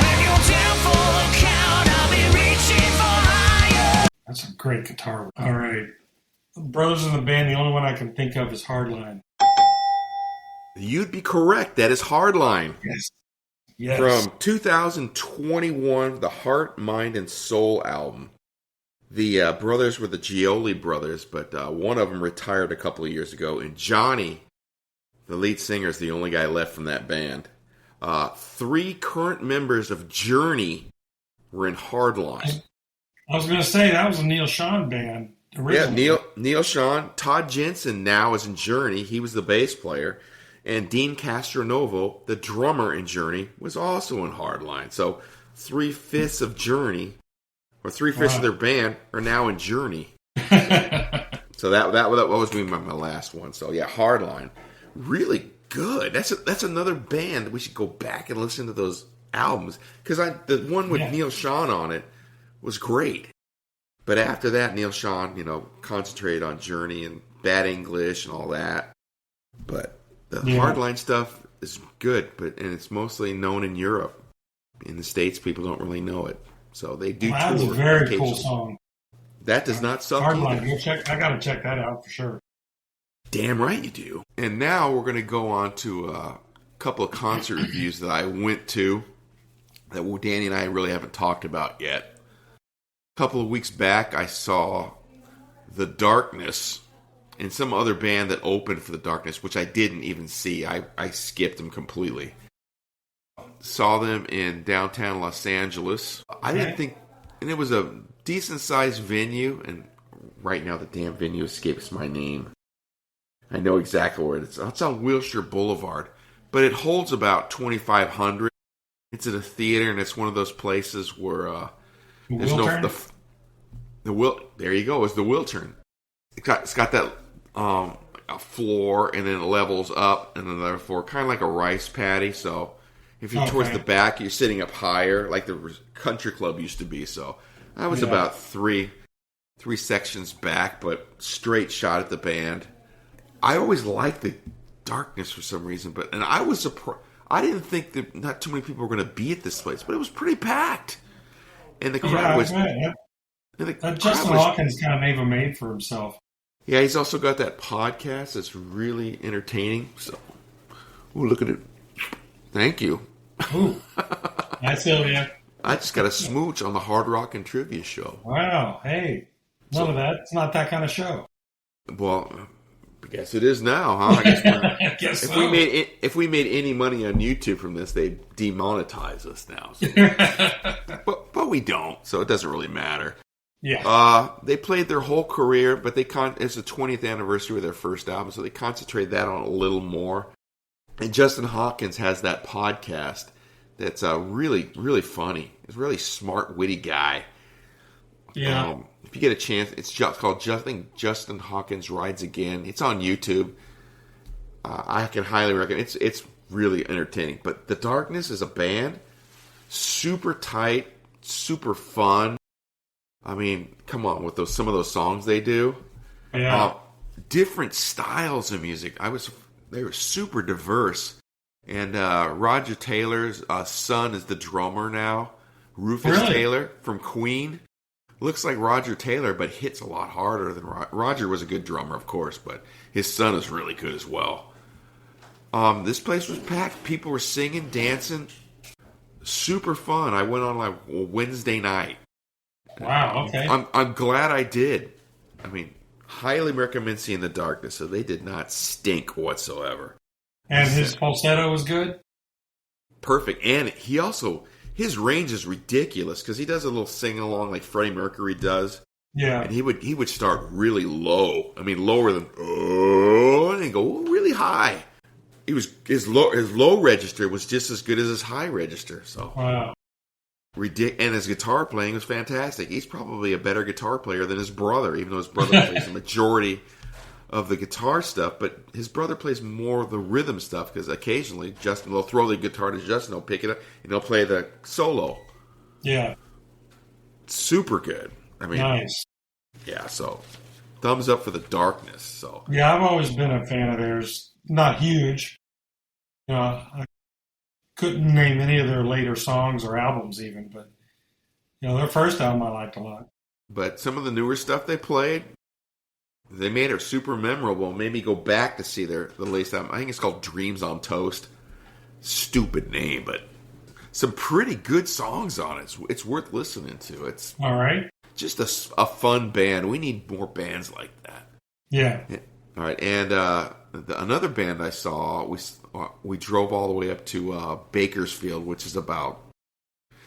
Speaker 6: when you're down for the count, I'll be reaching for higher.
Speaker 4: That's a great guitar. All right. Brothers in the band, the only one I can think of is Hardline.
Speaker 3: You'd be correct. That is Hardline.
Speaker 4: Yes. Yes.
Speaker 3: From 2021, the Heart, Mind, and Soul album. The brothers were the Gioli brothers, but one of them retired a couple of years ago. And Johnny, the lead singer, is the only guy left from that band. 3 current members of Journey were in Hardline.
Speaker 4: I was going to say, that was a Neil Sean band. Originally.
Speaker 3: Yeah, Neil Sean. Todd Jensen now is in Journey. He was the bass player. And Dean Castronovo, the drummer in Journey, was also in Hardline. So 3/5 of Journey, or 3/5 of their band, are now in Journey. So that was my last one. So yeah, Hardline, really good. That's another band that we should go back and listen to those albums, because the one with Neil Sean on it was great. But after that, Neil Sean, concentrated on Journey and Bad English and all that. But the Hardline stuff is good, and it's mostly known in Europe. In the States, people don't really know it. So they do tour.
Speaker 4: That's a very cool
Speaker 3: occasionally.
Speaker 4: song.
Speaker 3: That does not suck
Speaker 4: Hardline.
Speaker 3: either.
Speaker 4: I got to check that out for sure.
Speaker 3: Damn right you do. And now we're going to go on to a couple of concert reviews that I went to that Danny and I really haven't talked about yet. A couple of weeks back, I saw The Darkness and some other band that opened for The Darkness, which I didn't even see. I skipped them completely. Saw them in downtown Los Angeles. I didn't think, and it was a decent-sized venue, and right now the damn venue escapes my name. I know exactly where it is. It's on Wilshire Boulevard, but it holds about 2,500. It's at a theater, and it's one of those places where there's there you go. It's the Wiltern. It's got that a floor, and then it levels up, and then another floor, kind of like a rice paddy. So if you're towards the back, you're sitting up higher, like the country club used to be. So I was about three sections back, but straight shot at the band. I always liked the darkness for some reason, and I was surprised. I didn't think that not too many people were going to be at this place, but it was pretty packed, and the crowd was.
Speaker 4: Justin Hawkins kind of made for himself.
Speaker 3: Yeah, he's also got that podcast that's really entertaining. So, ooh, look at it. Thank you.
Speaker 4: Ooh, that's Sylvia.
Speaker 3: I just got a smooch on the Hard Rock and Trivia show.
Speaker 4: Wow, hey, none of that. It's not that kind of show.
Speaker 3: Well, I guess it is now, huh?
Speaker 4: I guess so.
Speaker 3: If we made any money on YouTube from this, they demonetize us now. So. but we don't, so it doesn't really matter.
Speaker 4: Yeah.
Speaker 3: They played their whole career, but it's the 20th anniversary of their first album, so they concentrate that on a little more. And Justin Hawkins has that podcast that's really, really funny. He's a really smart, witty guy.
Speaker 4: Yeah.
Speaker 3: If you get a chance, it's called Justin Hawkins Rides Again. It's on YouTube. I can highly recommend. It's really entertaining. But The Darkness is a band, super tight, super fun. I mean, come on with some of those songs they do.
Speaker 4: Yeah.
Speaker 3: Different styles of music. They were super diverse. And Roger Taylor's son is the drummer now. Rufus Taylor from Queen. Looks like Roger Taylor, but hits a lot harder than Roger. Was a good drummer, of course, but his son is really good as well. This place was packed. People were singing, dancing. Super fun. I went on like Wednesday night.
Speaker 4: Wow, okay.
Speaker 3: I'm glad I did. I mean, highly recommend seeing The Darkness. So they did not stink whatsoever.
Speaker 4: And his falsetto was good?
Speaker 3: Perfect. And he also, his range is ridiculous because he does a little sing-along like Freddie Mercury does.
Speaker 4: Yeah.
Speaker 3: And he would start really low. I mean, lower than, and then go really high. His low register was just as good as his high register. So
Speaker 4: wow.
Speaker 3: And his guitar playing was fantastic. He's probably a better guitar player than his brother, even though his brother plays the majority of the guitar stuff. But his brother plays more of the rhythm stuff because occasionally Justin will throw the guitar to Justin, he'll pick it up, and he'll play the solo.
Speaker 4: Yeah.
Speaker 3: Super good. I mean,
Speaker 4: nice.
Speaker 3: Yeah, so thumbs up for The Darkness. So
Speaker 4: yeah, I've always been a fan of theirs. Not huge. I couldn't name any of their later songs or albums even, but their first album I liked a lot.
Speaker 3: But some of the newer stuff they played, they made it super memorable. Made me go back to see the latest album. I think it's called Dreams on Toast. Stupid name, but some pretty good songs on it. It's worth listening to. It's
Speaker 4: all right.
Speaker 3: Just a fun band. We need more bands like that.
Speaker 4: Yeah.
Speaker 3: All right, and another band I saw, we drove all the way up to Bakersfield, which is about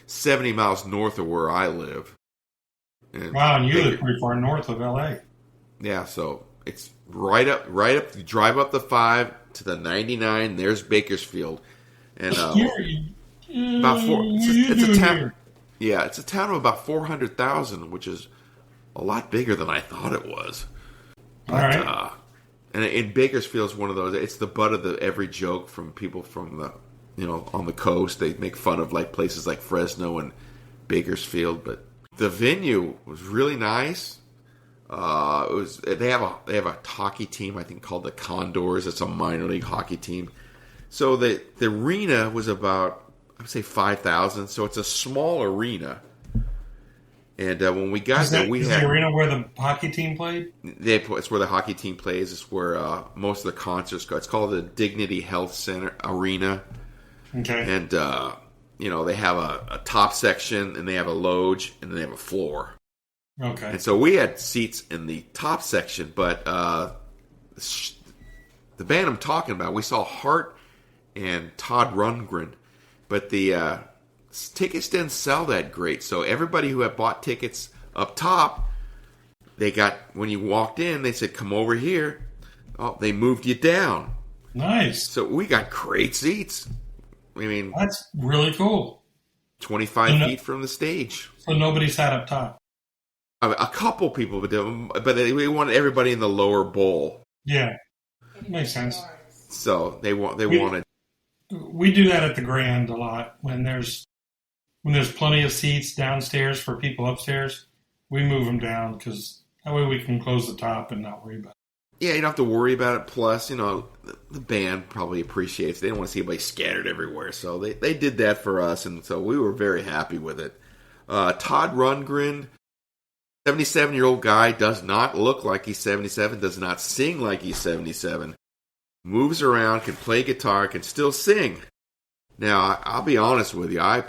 Speaker 3: 70 miles north of where I live.
Speaker 4: Wow, and you live pretty far north of L.A.
Speaker 3: Yeah, so it's right up. You drive up the 5 to the 99. There's Bakersfield, and about it's a town. Here? Yeah, it's a town of about 400,000, which is a lot bigger than I thought it was. But,
Speaker 4: all right.
Speaker 3: And in Bakersfield is one of those. It's the butt of every joke from people from the, on the coast. They make fun of like places like Fresno and Bakersfield, but the venue was really nice. They have a hockey team I think called the Condors. It's a minor league hockey team. So the arena was about I would say 5,000. So it's a small arena. And when we got there, we had
Speaker 4: the arena where the hockey team played.
Speaker 3: It's where the hockey team plays. It's where most of the concerts go. It's called the Dignity Health Center Arena.
Speaker 4: Okay.
Speaker 3: And they have a top section, and they have a loge, and then they have a floor.
Speaker 4: Okay.
Speaker 3: And so we had seats in the top section, but the band I'm talking about, we saw Hart and Todd Rundgren, but the tickets didn't sell that great. So everybody who had bought tickets up top, when you walked in, they said, "Come over here." Oh, they moved you down.
Speaker 4: Nice.
Speaker 3: So we got great seats. I mean,
Speaker 4: that's really cool.
Speaker 3: 25 feet from the stage.
Speaker 4: So nobody sat up top.
Speaker 3: A couple people, but we wanted everybody in the lower bowl.
Speaker 4: Yeah. Makes sense.
Speaker 3: So they wanted.
Speaker 4: We do that at the Grand a lot when there's plenty of seats downstairs for people upstairs. We move them down because that way we can close the top and not worry about it.
Speaker 3: Yeah, you don't have to worry about it. Plus, the band probably appreciates. They don't want to see anybody scattered everywhere, so they did that for us, and so we were very happy with it. Todd Rundgren, 77-year-old guy, does not look like he's 77, does not sing like he's 77, moves around, can play guitar, can still sing. Now, I'll be honest with you, I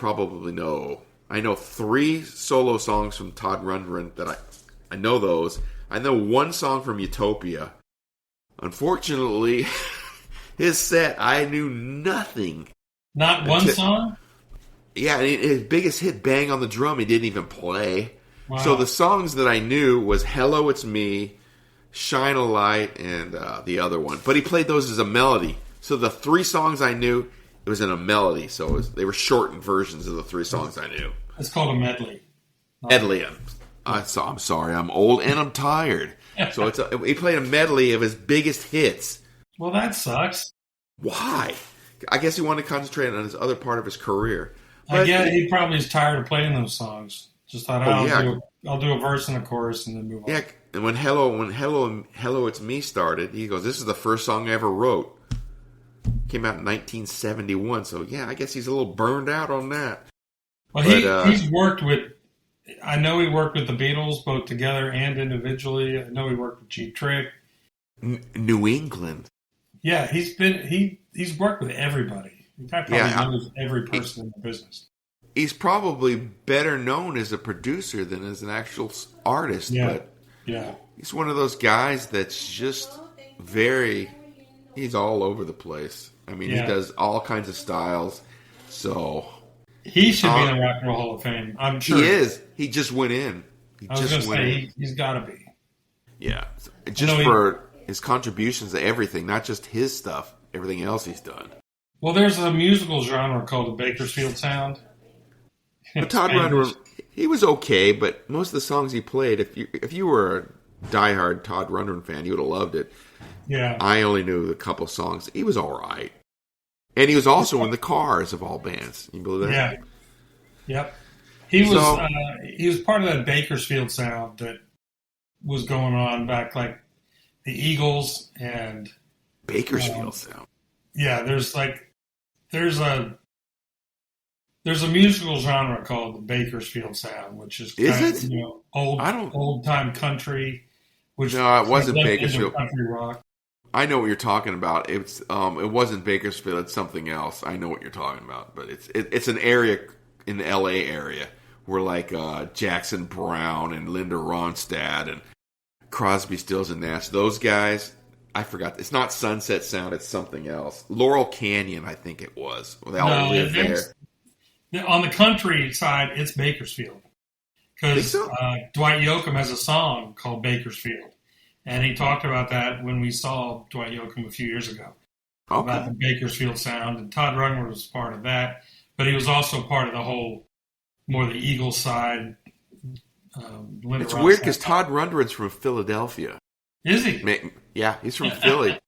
Speaker 3: know 3 solo songs from Todd Rundgren that I know those. I know 1 song from Utopia. Unfortunately, his set, I knew nothing.
Speaker 4: Not one song?
Speaker 3: Yeah, and his biggest hit, Bang on the Drum, he didn't even play.
Speaker 4: Wow.
Speaker 3: So the songs that I knew was Hello, It's Me, Shine a Light, and the other one. But he played those as a melody. So the 3 songs I knew, it was in a melody. So they were shortened versions of the 3 songs I knew.
Speaker 4: It's called a medley.
Speaker 3: Medley. I'm sorry, I'm old and I'm tired. So he played a medley of his biggest hits.
Speaker 4: Well, that sucks.
Speaker 3: Why? I guess he wanted to concentrate on his other part of his career.
Speaker 4: I guess he probably is tired of playing those songs. Just thought, I'll do a verse and a chorus and then move on.
Speaker 3: Yeah, and when Hello It's Me started, he goes, "This is the first song I ever wrote." Came out in 1971, so yeah, I guess he's a little burned out on that.
Speaker 4: Well, he's worked with. I know he worked with the Beatles both together and individually. I know he worked with Cheap Trick.
Speaker 3: New England.
Speaker 4: Yeah, he's worked with everybody. The guy probably knows every person in the business.
Speaker 3: He's probably better known as a producer than as an actual artist.
Speaker 4: Yeah.
Speaker 3: But he's one of those guys that's just he's all over the place. I mean, he does all kinds of styles. So
Speaker 4: he should be in the Rock and Roll Hall of Fame. I'm sure.
Speaker 3: He is. He just went in.
Speaker 4: I was going to say, he's got to be.
Speaker 3: Yeah. Just for his contributions to everything, not just his stuff, everything else he's done.
Speaker 4: Well, there's a musical genre called the Bakersfield Sound.
Speaker 3: But Todd Rundgren, he was okay, but most of the songs he played, if you were a diehard Todd Rundgren fan, you would have loved it.
Speaker 4: Yeah.
Speaker 3: I only knew a couple songs. He was all right. And he was also in the Cars of all bands. You believe that?
Speaker 4: Yeah. Yep. He was part of that Bakersfield Sound that was going on back like the Eagles and
Speaker 3: Bakersfield Sound.
Speaker 4: Yeah, there's a musical genre called the Bakersfield Sound, which is old time country. Which
Speaker 3: no, it wasn't Bakersfield.
Speaker 4: Country rock.
Speaker 3: I know what you're talking about. It wasn't Bakersfield. It's something else. I know what you're talking about, but it's an area in the L.A. area where like Jackson Browne and Linda Ronstadt and Crosby, Stills and Nash, those guys. I forgot. It's not Sunset Sound. It's something else. Laurel Canyon, I think it was. Well, they all live there.
Speaker 4: On the country side, it's Bakersfield. Because Dwight Yoakam has a song called Bakersfield. And he talked about that when we saw Dwight Yoakam a few years ago.
Speaker 3: Okay.
Speaker 4: About the Bakersfield Sound. And Todd Rundgren was part of that. But he was also part of the whole, more the Eagles side.
Speaker 3: It's weird because Todd Rundgren's from Philadelphia.
Speaker 4: Is he?
Speaker 3: Yeah, he's from Philly.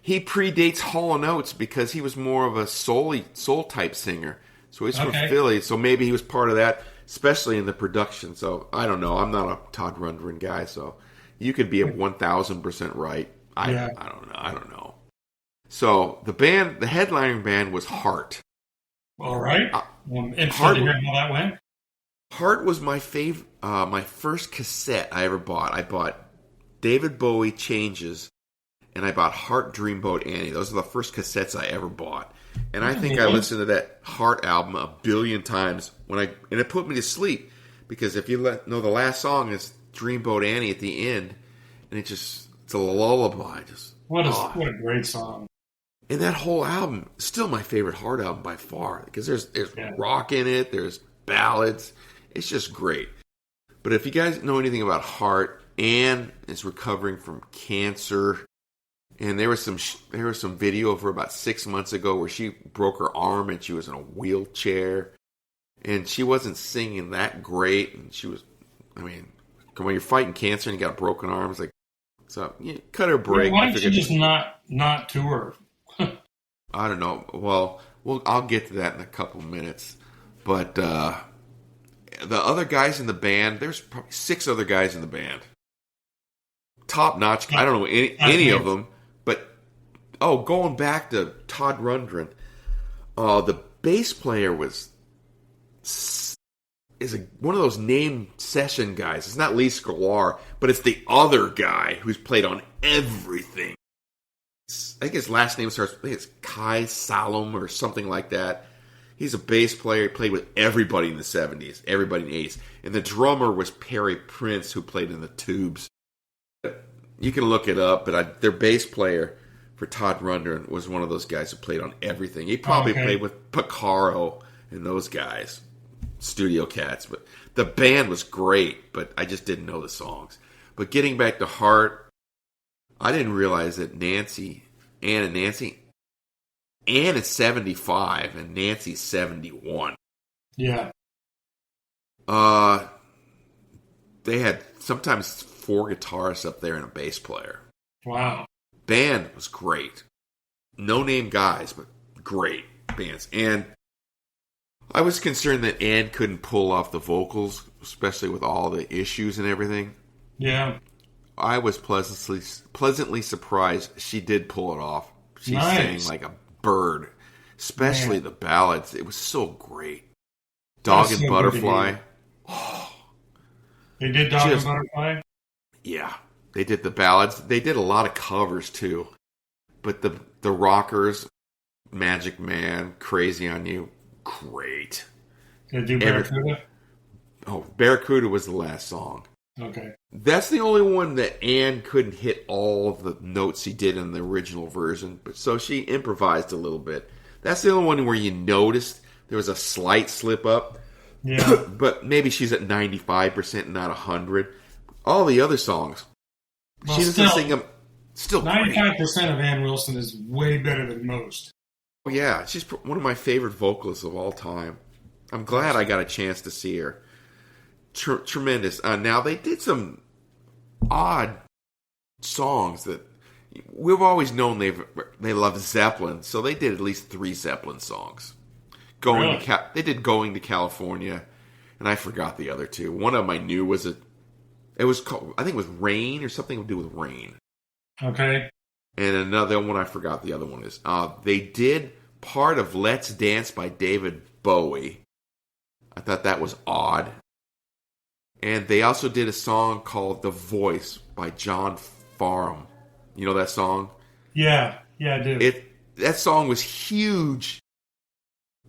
Speaker 3: He predates Hall & Oates because he was more of a soul type singer. So he's from Philly, so maybe he was part of that, especially in the production. So I don't know. I'm not a Todd Rundgren guy, so you could be 1,000% right. I don't know. So the headlining band was Heart.
Speaker 4: All right. I'm interested to hear how that went.
Speaker 3: Heart was my my first cassette I ever bought. I bought David Bowie Changes, and I bought Heart Dreamboat Annie. Those are the first cassettes I ever bought. And I think I listened to that Heart album a billion times and it put me to sleep. Because if you know the last song is Dreamboat Annie at the end, and it's a lullaby.
Speaker 4: What a great song.
Speaker 3: And that whole album is still my favorite Heart album by far. Because there's rock in it, there's ballads. It's just great. But if you guys know anything about Heart, Anne is recovering from cancer. And there was some video of her about 6 months ago where she broke her arm and she was in a wheelchair. And she wasn't singing that great. And she was, when you're fighting cancer and you got a broken arm, it's like, So cut her a break.
Speaker 4: Why
Speaker 3: I
Speaker 4: don't you
Speaker 3: figured-
Speaker 4: just not tour?
Speaker 3: I don't know. Well, I'll get to that in a couple minutes. But the other guys in the band, there's probably 6 other guys in the band. Top notch. I don't know any of them. But, going back to Todd Rundgren, the bass player is one of those named session guys. It's not Lee Sklar, but it's the other guy who's played on everything. I think his last name starts, I think it's Kai Salom or something like that. He's a bass player. He played with everybody in the 70s, everybody in the 80s. And the drummer was Perry Prince, who played in the Tubes. You can look it up, but their bass player for Todd Rundgren was one of those guys who played on everything. He probably played with Picaro and those guys, Studio Cats. But the band was great, but I just didn't know the songs. But getting back to Heart, I didn't realize that Ann is 75 and Nancy's 71.
Speaker 4: Yeah.
Speaker 3: They had sometimes 4 guitarists up there and a bass player.
Speaker 4: Wow.
Speaker 3: Band was great. No name guys, but great bands. And I was concerned that Ann couldn't pull off the vocals, especially with all the issues and everything.
Speaker 4: Yeah.
Speaker 3: I was pleasantly surprised she did pull it off. She sang like a bird, especially the ballads. It was so great. Dog and Butterfly.
Speaker 4: They did Dog and Butterfly?
Speaker 3: Yeah. They did the ballads. They did a lot of covers too. But the rockers, Magic Man, Crazy on You, great.
Speaker 4: Did they do Barracuda?
Speaker 3: Barracuda was the last song.
Speaker 4: Okay.
Speaker 3: That's the only one that Ann couldn't hit all of the notes he did in the original version, but so she improvised a little bit. That's the only one where you noticed there was a slight slip up.
Speaker 4: Yeah.
Speaker 3: But maybe she's at 95%, not 100. All the other songs, she doesn't sing them. Still
Speaker 4: 95% of Ann Wilson is way better than most.
Speaker 3: Oh yeah, she's one of my favorite vocalists of all time. I'm glad I got a chance to see her. Tremendous. Now, they did some odd songs that we've always known they love Zeppelin, so they did at least 3 Zeppelin songs. They did Going to California, and I forgot the other 2. One of them I knew was it was called, I think it was Rain or something to do with rain.
Speaker 4: Okay.
Speaker 3: And another one, I forgot the other one is. They did part of Let's Dance by David Bowie. I thought that was odd. And they also did a song called The Voice by John Farnham. You know that song?
Speaker 4: Yeah, I do.
Speaker 3: That song was huge.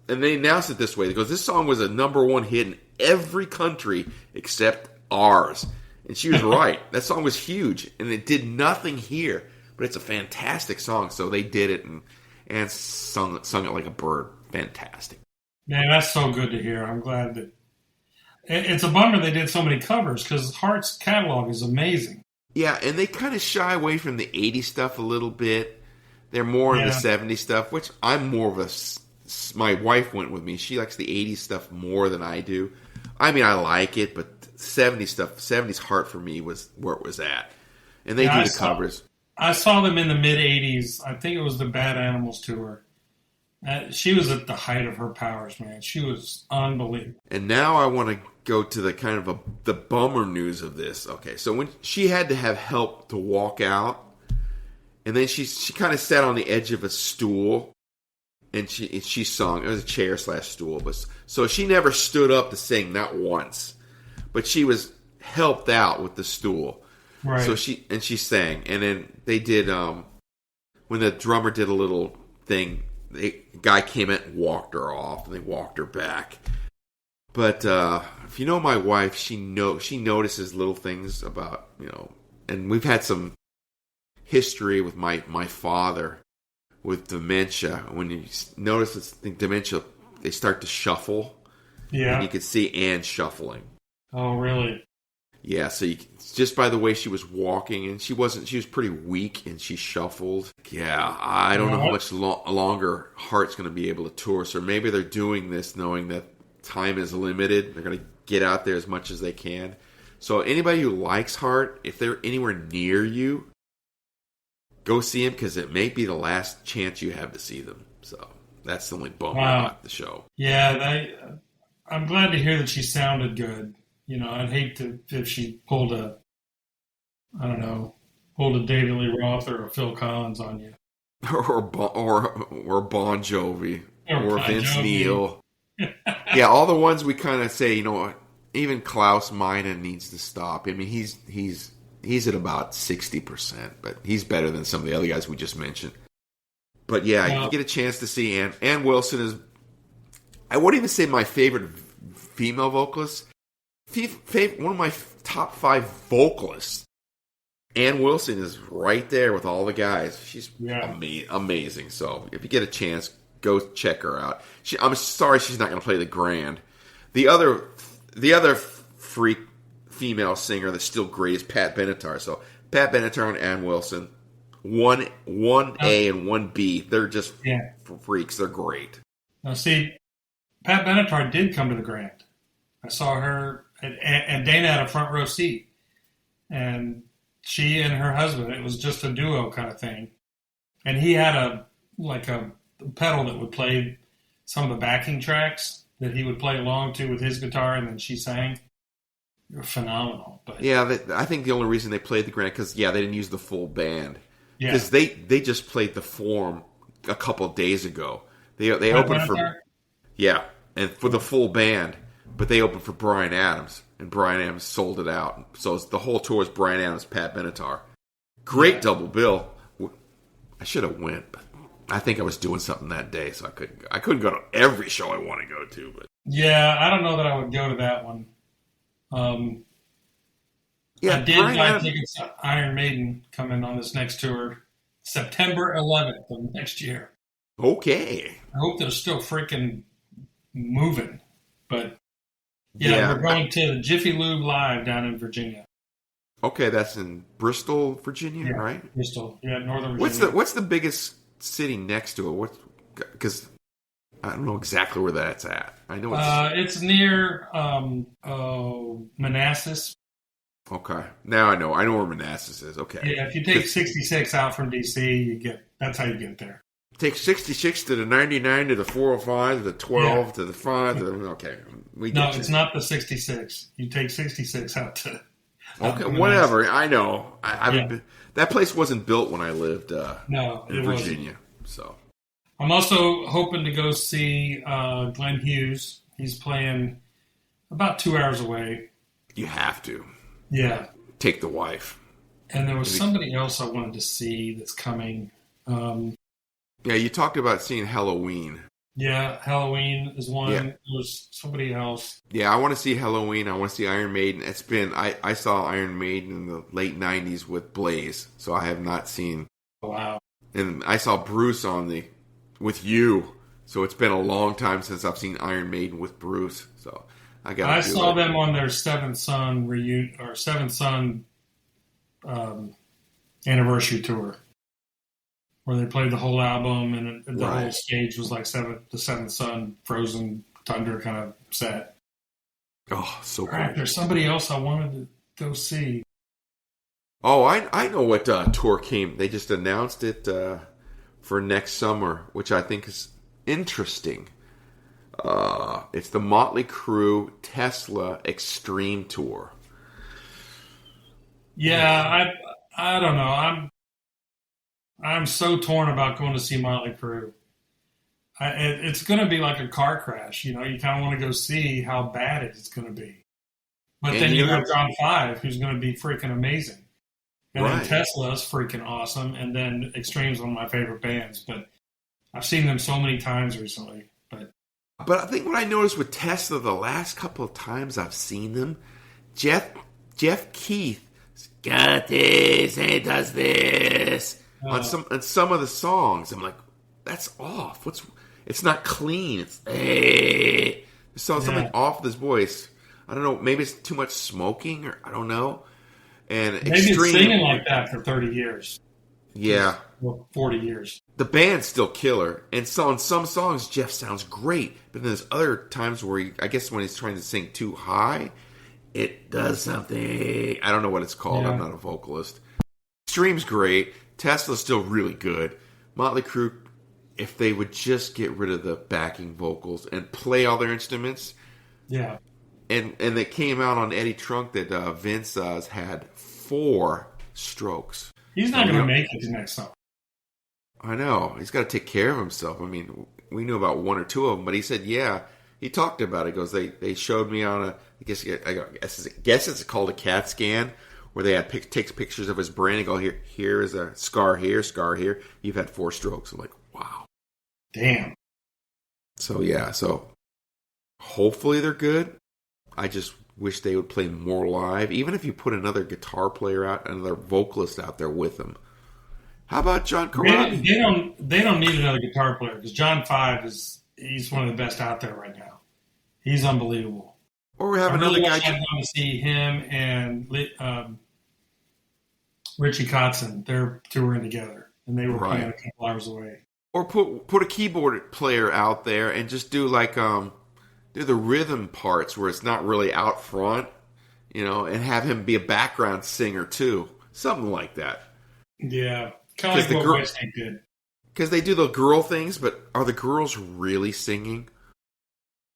Speaker 3: And they announced it this way, because this song was a #1 hit in every country except ours. And she was right. That song was huge, and it did nothing here. But it's a fantastic song, so they did it and sung it like a bird. Fantastic.
Speaker 4: Man, that's so good to hear. I'm glad that... It's a bummer they did so many covers, because Heart's catalog is amazing.
Speaker 3: Yeah, and they kind of shy away from the 80s stuff a little bit. They're more in the 70s stuff, which I'm more of a... My wife went with me. She likes the 80s stuff more than I do. I mean, I like it, but 70s stuff, 70s Heart for me was where it was at. And they do the covers.
Speaker 4: I saw them in the mid-80s. I think it was the Bad Animals tour. She was at the height of her powers, man. She was unbelievable.
Speaker 3: And now I want to go to the kind of the bummer news of this. Okay, so when she had to have help to walk out, and then she kind of sat on the edge of a stool, and she sung. It was a chair/stool, but so she never stood up to sing, not once. But she was helped out with the stool.
Speaker 4: Right.
Speaker 3: So she sang, and then they did when the drummer did a little thing. The guy came in and walked her off, and they walked her back. But if you know my wife, she notices little things about, and we've had some history with my father with dementia. When you notice this dementia, they start to shuffle.
Speaker 4: Yeah.
Speaker 3: And you could see Ann shuffling.
Speaker 4: Oh, really?
Speaker 3: Yeah, so just by the way she was walking, and she was pretty weak, and she shuffled. Yeah, I don't know how much longer Heart's going to be able to tour. So maybe they're doing this knowing that time is limited. They're going to get out there as much as they can. So anybody who likes Heart, if they're anywhere near you, go see them because it may be the last chance you have to see them. So that's the only bummer
Speaker 4: Wow.
Speaker 3: about the show.
Speaker 4: Yeah, I'm glad to hear that she sounded good. You know, I'd hate if she pulled a David Lee Roth or a Phil Collins on you.
Speaker 3: or Bon Jovi or
Speaker 4: Bon
Speaker 3: Vince
Speaker 4: Jovi.
Speaker 3: Neil. Yeah, all the ones we kind of say, even Klaus Meine needs to stop. I mean, he's at about 60%, but he's better than some of the other guys we just mentioned. But yeah,
Speaker 4: Well,
Speaker 3: you get a chance to see Ann Wilson is, I wouldn't even say my favorite female vocalist. One of my top 5 vocalists. Ann Wilson is right there with all the guys. She's amazing. So if you get a chance, go check her out. I'm sorry she's not going to play the Grand. The other freak female singer that's still great is Pat Benatar. So Pat Benatar and Ann Wilson, one A and one B. They're just freaks. They're great.
Speaker 4: Now, see, Pat Benatar did come to the Grand. I saw her, and Dana had a front row seat. And she and her husband, it was just a duo kind of thing. And he had a pedal that would play some of the backing tracks that he would play along to with his guitar, and then she sang. They were phenomenal. But
Speaker 3: Yeah, I think the only reason they played the Grand, because, they didn't use the full band.
Speaker 4: yeah.
Speaker 3: Because they just played the Forum a couple of days ago. They opened for... Yeah, and for the full band, but they opened for Bryan Adams, and Bryan Adams sold it out. So the whole tour is Bryan Adams, Pat Benatar. Great double bill. I should have went, but I think I was doing something that day, so I couldn't go to every show I want to go to. But
Speaker 4: Yeah, I don't know that I would go to that one. I did
Speaker 3: Bryan
Speaker 4: buy
Speaker 3: Adams-
Speaker 4: tickets to Iron Maiden coming on this next tour, September 11th of next year.
Speaker 3: Okay.
Speaker 4: I hope they're still freaking moving. But we're going to Jiffy Lube Live down in Virginia.
Speaker 3: Okay, that's in Bristol, Virginia,
Speaker 4: Yeah.
Speaker 3: right?
Speaker 4: Bristol. Yeah, Northern Virginia.
Speaker 3: What's the biggest city next to it? Because I don't know exactly where that's at. I know it's
Speaker 4: It's near Manassas.
Speaker 3: okay. Now I know where Manassas is. Okay.
Speaker 4: Yeah, if you take 66 out from DC, that's how you get there.
Speaker 3: Take 66 to the 99 to the 405 to the 12 to the 5 to the... Okay. We
Speaker 4: No,
Speaker 3: get you.
Speaker 4: it's not the 66. You take 66 out to...
Speaker 3: Okay, whatever. I know. That place wasn't built when I lived
Speaker 4: No,
Speaker 3: in
Speaker 4: it wasn't.
Speaker 3: Virginia. So
Speaker 4: I'm also hoping to go see Glenn Hughes. He's playing about 2 hours away.
Speaker 3: you have to
Speaker 4: Yeah.
Speaker 3: take the wife.
Speaker 4: And there was somebody else I wanted to see that's coming.
Speaker 3: Yeah, you talked about seeing Halloween.
Speaker 4: Yeah, Halloween is one.
Speaker 3: Yeah.
Speaker 4: There was somebody else.
Speaker 3: Yeah, I want to see Halloween. I want to see Iron Maiden. I saw Iron Maiden in the late 90s with Blaze, so I have not seen.
Speaker 4: Wow.
Speaker 3: And I saw Bruce with you, so it's been a long time since I've seen Iron Maiden with Bruce. So I
Speaker 4: saw them on their Seventh Son reunion or Seventh Son anniversary tour, where they played the whole album and the whole stage was like the Seventh Son Frozen Thunder kind of set.
Speaker 3: Oh, so
Speaker 4: All right,
Speaker 3: cool.
Speaker 4: there's somebody else I wanted to go see.
Speaker 3: Oh, I know what tour came. They just announced it for next summer, which I think is interesting. It's the Motley Crue Tesla Extreme Tour.
Speaker 4: Yeah, I don't know. I'm so torn about going to see Motley Crue. It's going to be like a car crash. You know, you kind of want to go see how bad it's going to be. But
Speaker 3: And
Speaker 4: then you
Speaker 3: you
Speaker 4: have
Speaker 3: have-
Speaker 4: John Five, who's going to be freaking amazing. And
Speaker 3: Right.
Speaker 4: then Tesla's freaking awesome. And then Extreme's one of my favorite bands. But I've seen them so many times recently.
Speaker 3: But I think what I noticed with Tesla the last couple of times I've seen them, Jeff Keith got this and he does this on some of the songs. I'm like, that's off. It's not clean. There's something off with his voice. I don't know. Maybe it's too much smoking, or I don't know. And
Speaker 4: Maybe it's singing like that for 30 years.
Speaker 3: Yeah.
Speaker 4: Well, 40 years.
Speaker 3: The band's still killer, and so on some songs Jeff sounds great, but then there's other times where I guess when he's trying to sing too high, it does something. I don't know what it's called.
Speaker 4: Yeah.
Speaker 3: I'm not a vocalist. Extreme's great. Tesla's still really good. Motley Crue, if they would just get rid of the backing vocals and play all their instruments,
Speaker 4: Yeah.
Speaker 3: and it came out on Eddie Trunk that Vince has had 4 strokes.
Speaker 4: He's not going to make it to next summer.
Speaker 3: I know. He's got to take care of himself. I mean, we knew about 1 or 2 of them, but he said, yeah. He talked about it. He goes, they showed me on I guess it's called a CAT scan, where they had takes pictures of his brain and go, here is a scar here. You've had 4 strokes. I'm like, wow.
Speaker 4: Damn.
Speaker 3: So, yeah. So, hopefully they're good. I just wish they would play more live. Even if you put another guitar player out, another vocalist out there with them. How about John Corabi?
Speaker 4: They don't need another guitar player because John 5 he's one of the best out there right now. He's unbelievable.
Speaker 3: Or we have
Speaker 4: I
Speaker 3: another
Speaker 4: really
Speaker 3: guy.
Speaker 4: wish I'd gone to see him and Richie Kotzen. They're touring together, and they were playing a couple hours away.
Speaker 3: Or put a keyboard player out there and just do like do the rhythm parts where it's not really out front, and have him be a background singer too, something like that.
Speaker 4: Yeah, kind of like what Whitesnake did.
Speaker 3: Because they do the girl things, but are the girls really singing?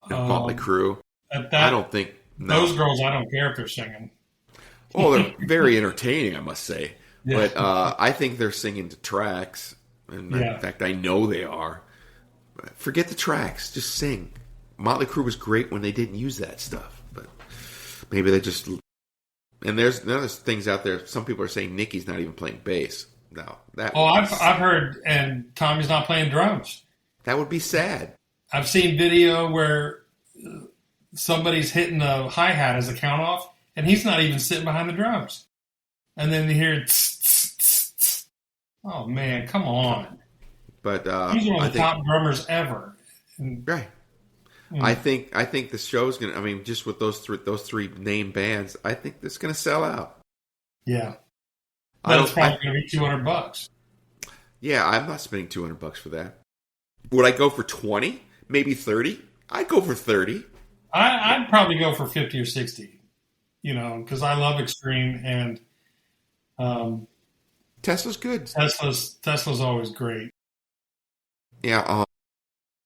Speaker 3: Motley Crue. I don't think
Speaker 4: those girls. I don't care if they're singing.
Speaker 3: Oh, they're very entertaining, I must say.
Speaker 4: Yeah.
Speaker 3: But I think they're singing to tracks. And in fact, I know they are. Forget the tracks. Just sing. Motley Crue was great when they didn't use that stuff. But maybe they just... And there's things out there. Some people are saying Nicky's not even playing bass. No.
Speaker 4: I've heard, and Tommy's not playing drums.
Speaker 3: That would be sad.
Speaker 4: I've seen video where somebody's hitting a hi-hat as a count-off, and he's not even sitting behind the drums. And then you hear... Tss, tss, tss, tss. Oh, man, come on.
Speaker 3: But
Speaker 4: he's one of the top drummers ever.
Speaker 3: Right. I think the show's gonna. I mean, just with those three name bands, I think it's gonna sell out.
Speaker 4: Yeah, but it's probably gonna be $200.
Speaker 3: Yeah, I'm not spending $200 for that. Would I go for 20? Maybe 30? I'd go for 30.
Speaker 4: I'd probably go for 50 or 60. Because I love Extreme and
Speaker 3: Tesla's good.
Speaker 4: Tesla's always great.
Speaker 3: Yeah.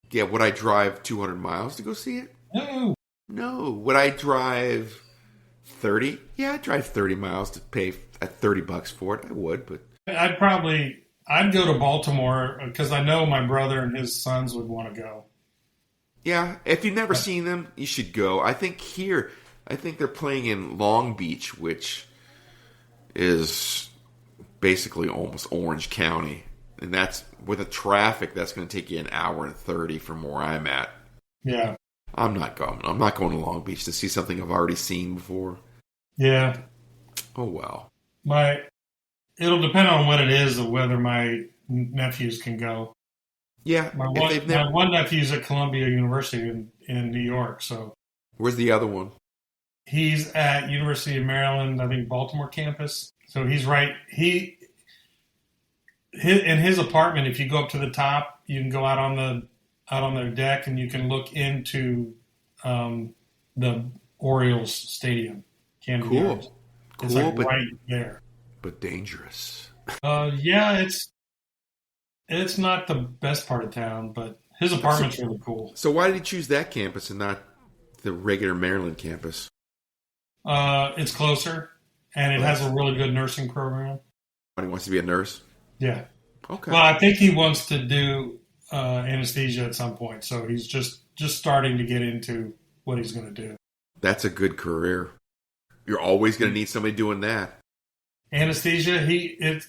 Speaker 3: Yeah, would I drive 200 miles to go see it? No. Would I drive 30? Yeah, I'd drive 30 miles to pay at $30 for it. I would, but
Speaker 4: I'd go to Baltimore because I know my brother and his sons would want to go.
Speaker 3: Yeah, if you've never seen them, you should go. I think they're playing in Long Beach, which is basically almost Orange County. And that's with the traffic. That's going to take you an hour and 30 from where I'm at.
Speaker 4: Yeah,
Speaker 3: I'm not going to Long Beach to see something I've already seen before.
Speaker 4: Yeah.
Speaker 3: Oh well.
Speaker 4: It'll depend on what it is of whether my nephews can go.
Speaker 3: Yeah,
Speaker 4: my one nephew's at Columbia University in New York. So
Speaker 3: where's the other one?
Speaker 4: He's at University of Maryland, I think Baltimore campus. So he's right. In his apartment, if you go up to the top, you can go out on their deck and you can look into the Orioles stadium. Camden Yards. It's like right there.
Speaker 3: But dangerous.
Speaker 4: Yeah, it's not the best part of town, but his apartment's really cool.
Speaker 3: So why did he choose that campus and not the regular Maryland campus?
Speaker 4: It's closer, and it has a really good nursing program.
Speaker 3: He wants to be a nurse?
Speaker 4: Yeah.
Speaker 3: Okay.
Speaker 4: Well, I think he wants to do anesthesia at some point, so he's just starting to get into what he's going to do.
Speaker 3: That's a good career. You're always going to need somebody doing that.
Speaker 4: Anesthesia, he's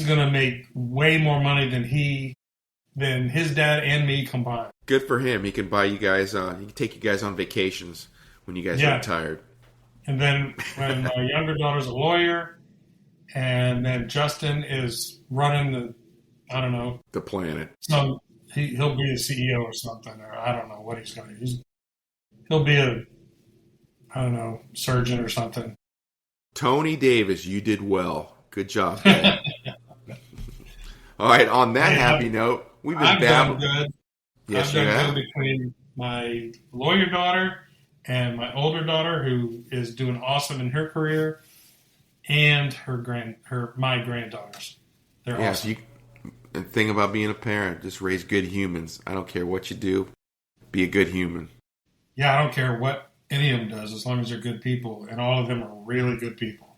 Speaker 4: going to make way more money than his dad and me combined.
Speaker 3: Good for him. He can buy you guys. He can take you guys on vacations when you guys are retired.
Speaker 4: And then when my younger daughter's a lawyer, and then Justin is running
Speaker 3: the planet.
Speaker 4: He'll be a CEO or something, or I don't know what he's going to do. He'll be surgeon or something.
Speaker 3: Tony Davis, you did well. Good job, Dad. All right, on that happy note, we've been babbling.
Speaker 4: Good.
Speaker 3: Yes,
Speaker 4: I've done good between my lawyer daughter and my older daughter, who is doing awesome in her career. and my granddaughters. They're
Speaker 3: Yeah,
Speaker 4: awesome.
Speaker 3: the thing about being a parent, just raise good humans. I don't care what you do, be a good human.
Speaker 4: Yeah, I don't care what any of them does as long as they're good people, and all of them are really good people.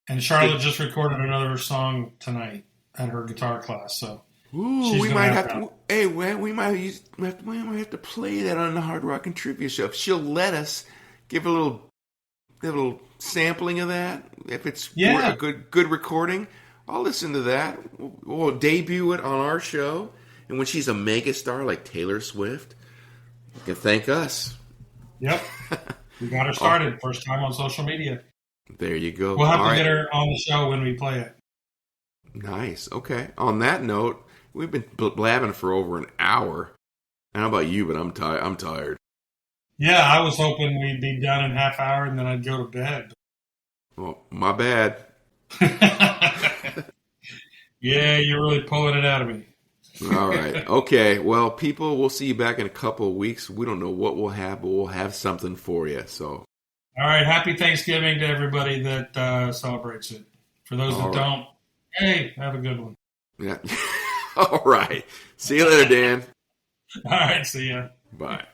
Speaker 4: And Charlotte just recorded another song tonight at her guitar class, so
Speaker 3: Ooh,
Speaker 4: she's
Speaker 3: we
Speaker 4: gonna
Speaker 3: might
Speaker 4: have
Speaker 3: have
Speaker 4: to-
Speaker 3: to. Hey, we might have to play that on the Hard Rock and Trivia Show. If she'll let us give a little sampling of that. If it's
Speaker 4: Yeah.
Speaker 3: a good recording, I'll listen to that. We'll debut it on our show, and when she's a megastar like Taylor Swift, you can thank us.
Speaker 4: Yep. We got her started. First time on social media.
Speaker 3: There you go.
Speaker 4: We'll have
Speaker 3: All
Speaker 4: to
Speaker 3: right.
Speaker 4: get her on the show when we play it.
Speaker 3: Nice. Okay. On that note, we've been blabbing for over an hour. I don't know about you, but I'm tired. I'm tired.
Speaker 4: Yeah, I was hoping we'd be done in half hour and then I'd go to bed.
Speaker 3: Well, my bad.
Speaker 4: Yeah, you're really pulling it out of me.
Speaker 3: All right. Okay. Well, people, we'll see you back in a couple of weeks. We don't know what we'll have, but we'll have something for you. So,
Speaker 4: All right, happy Thanksgiving to everybody that celebrates it. For those that
Speaker 3: All right.
Speaker 4: don't, hey, have a good one.
Speaker 3: yeah. All right. See you later, Dan.
Speaker 4: All right, see ya.
Speaker 3: Bye.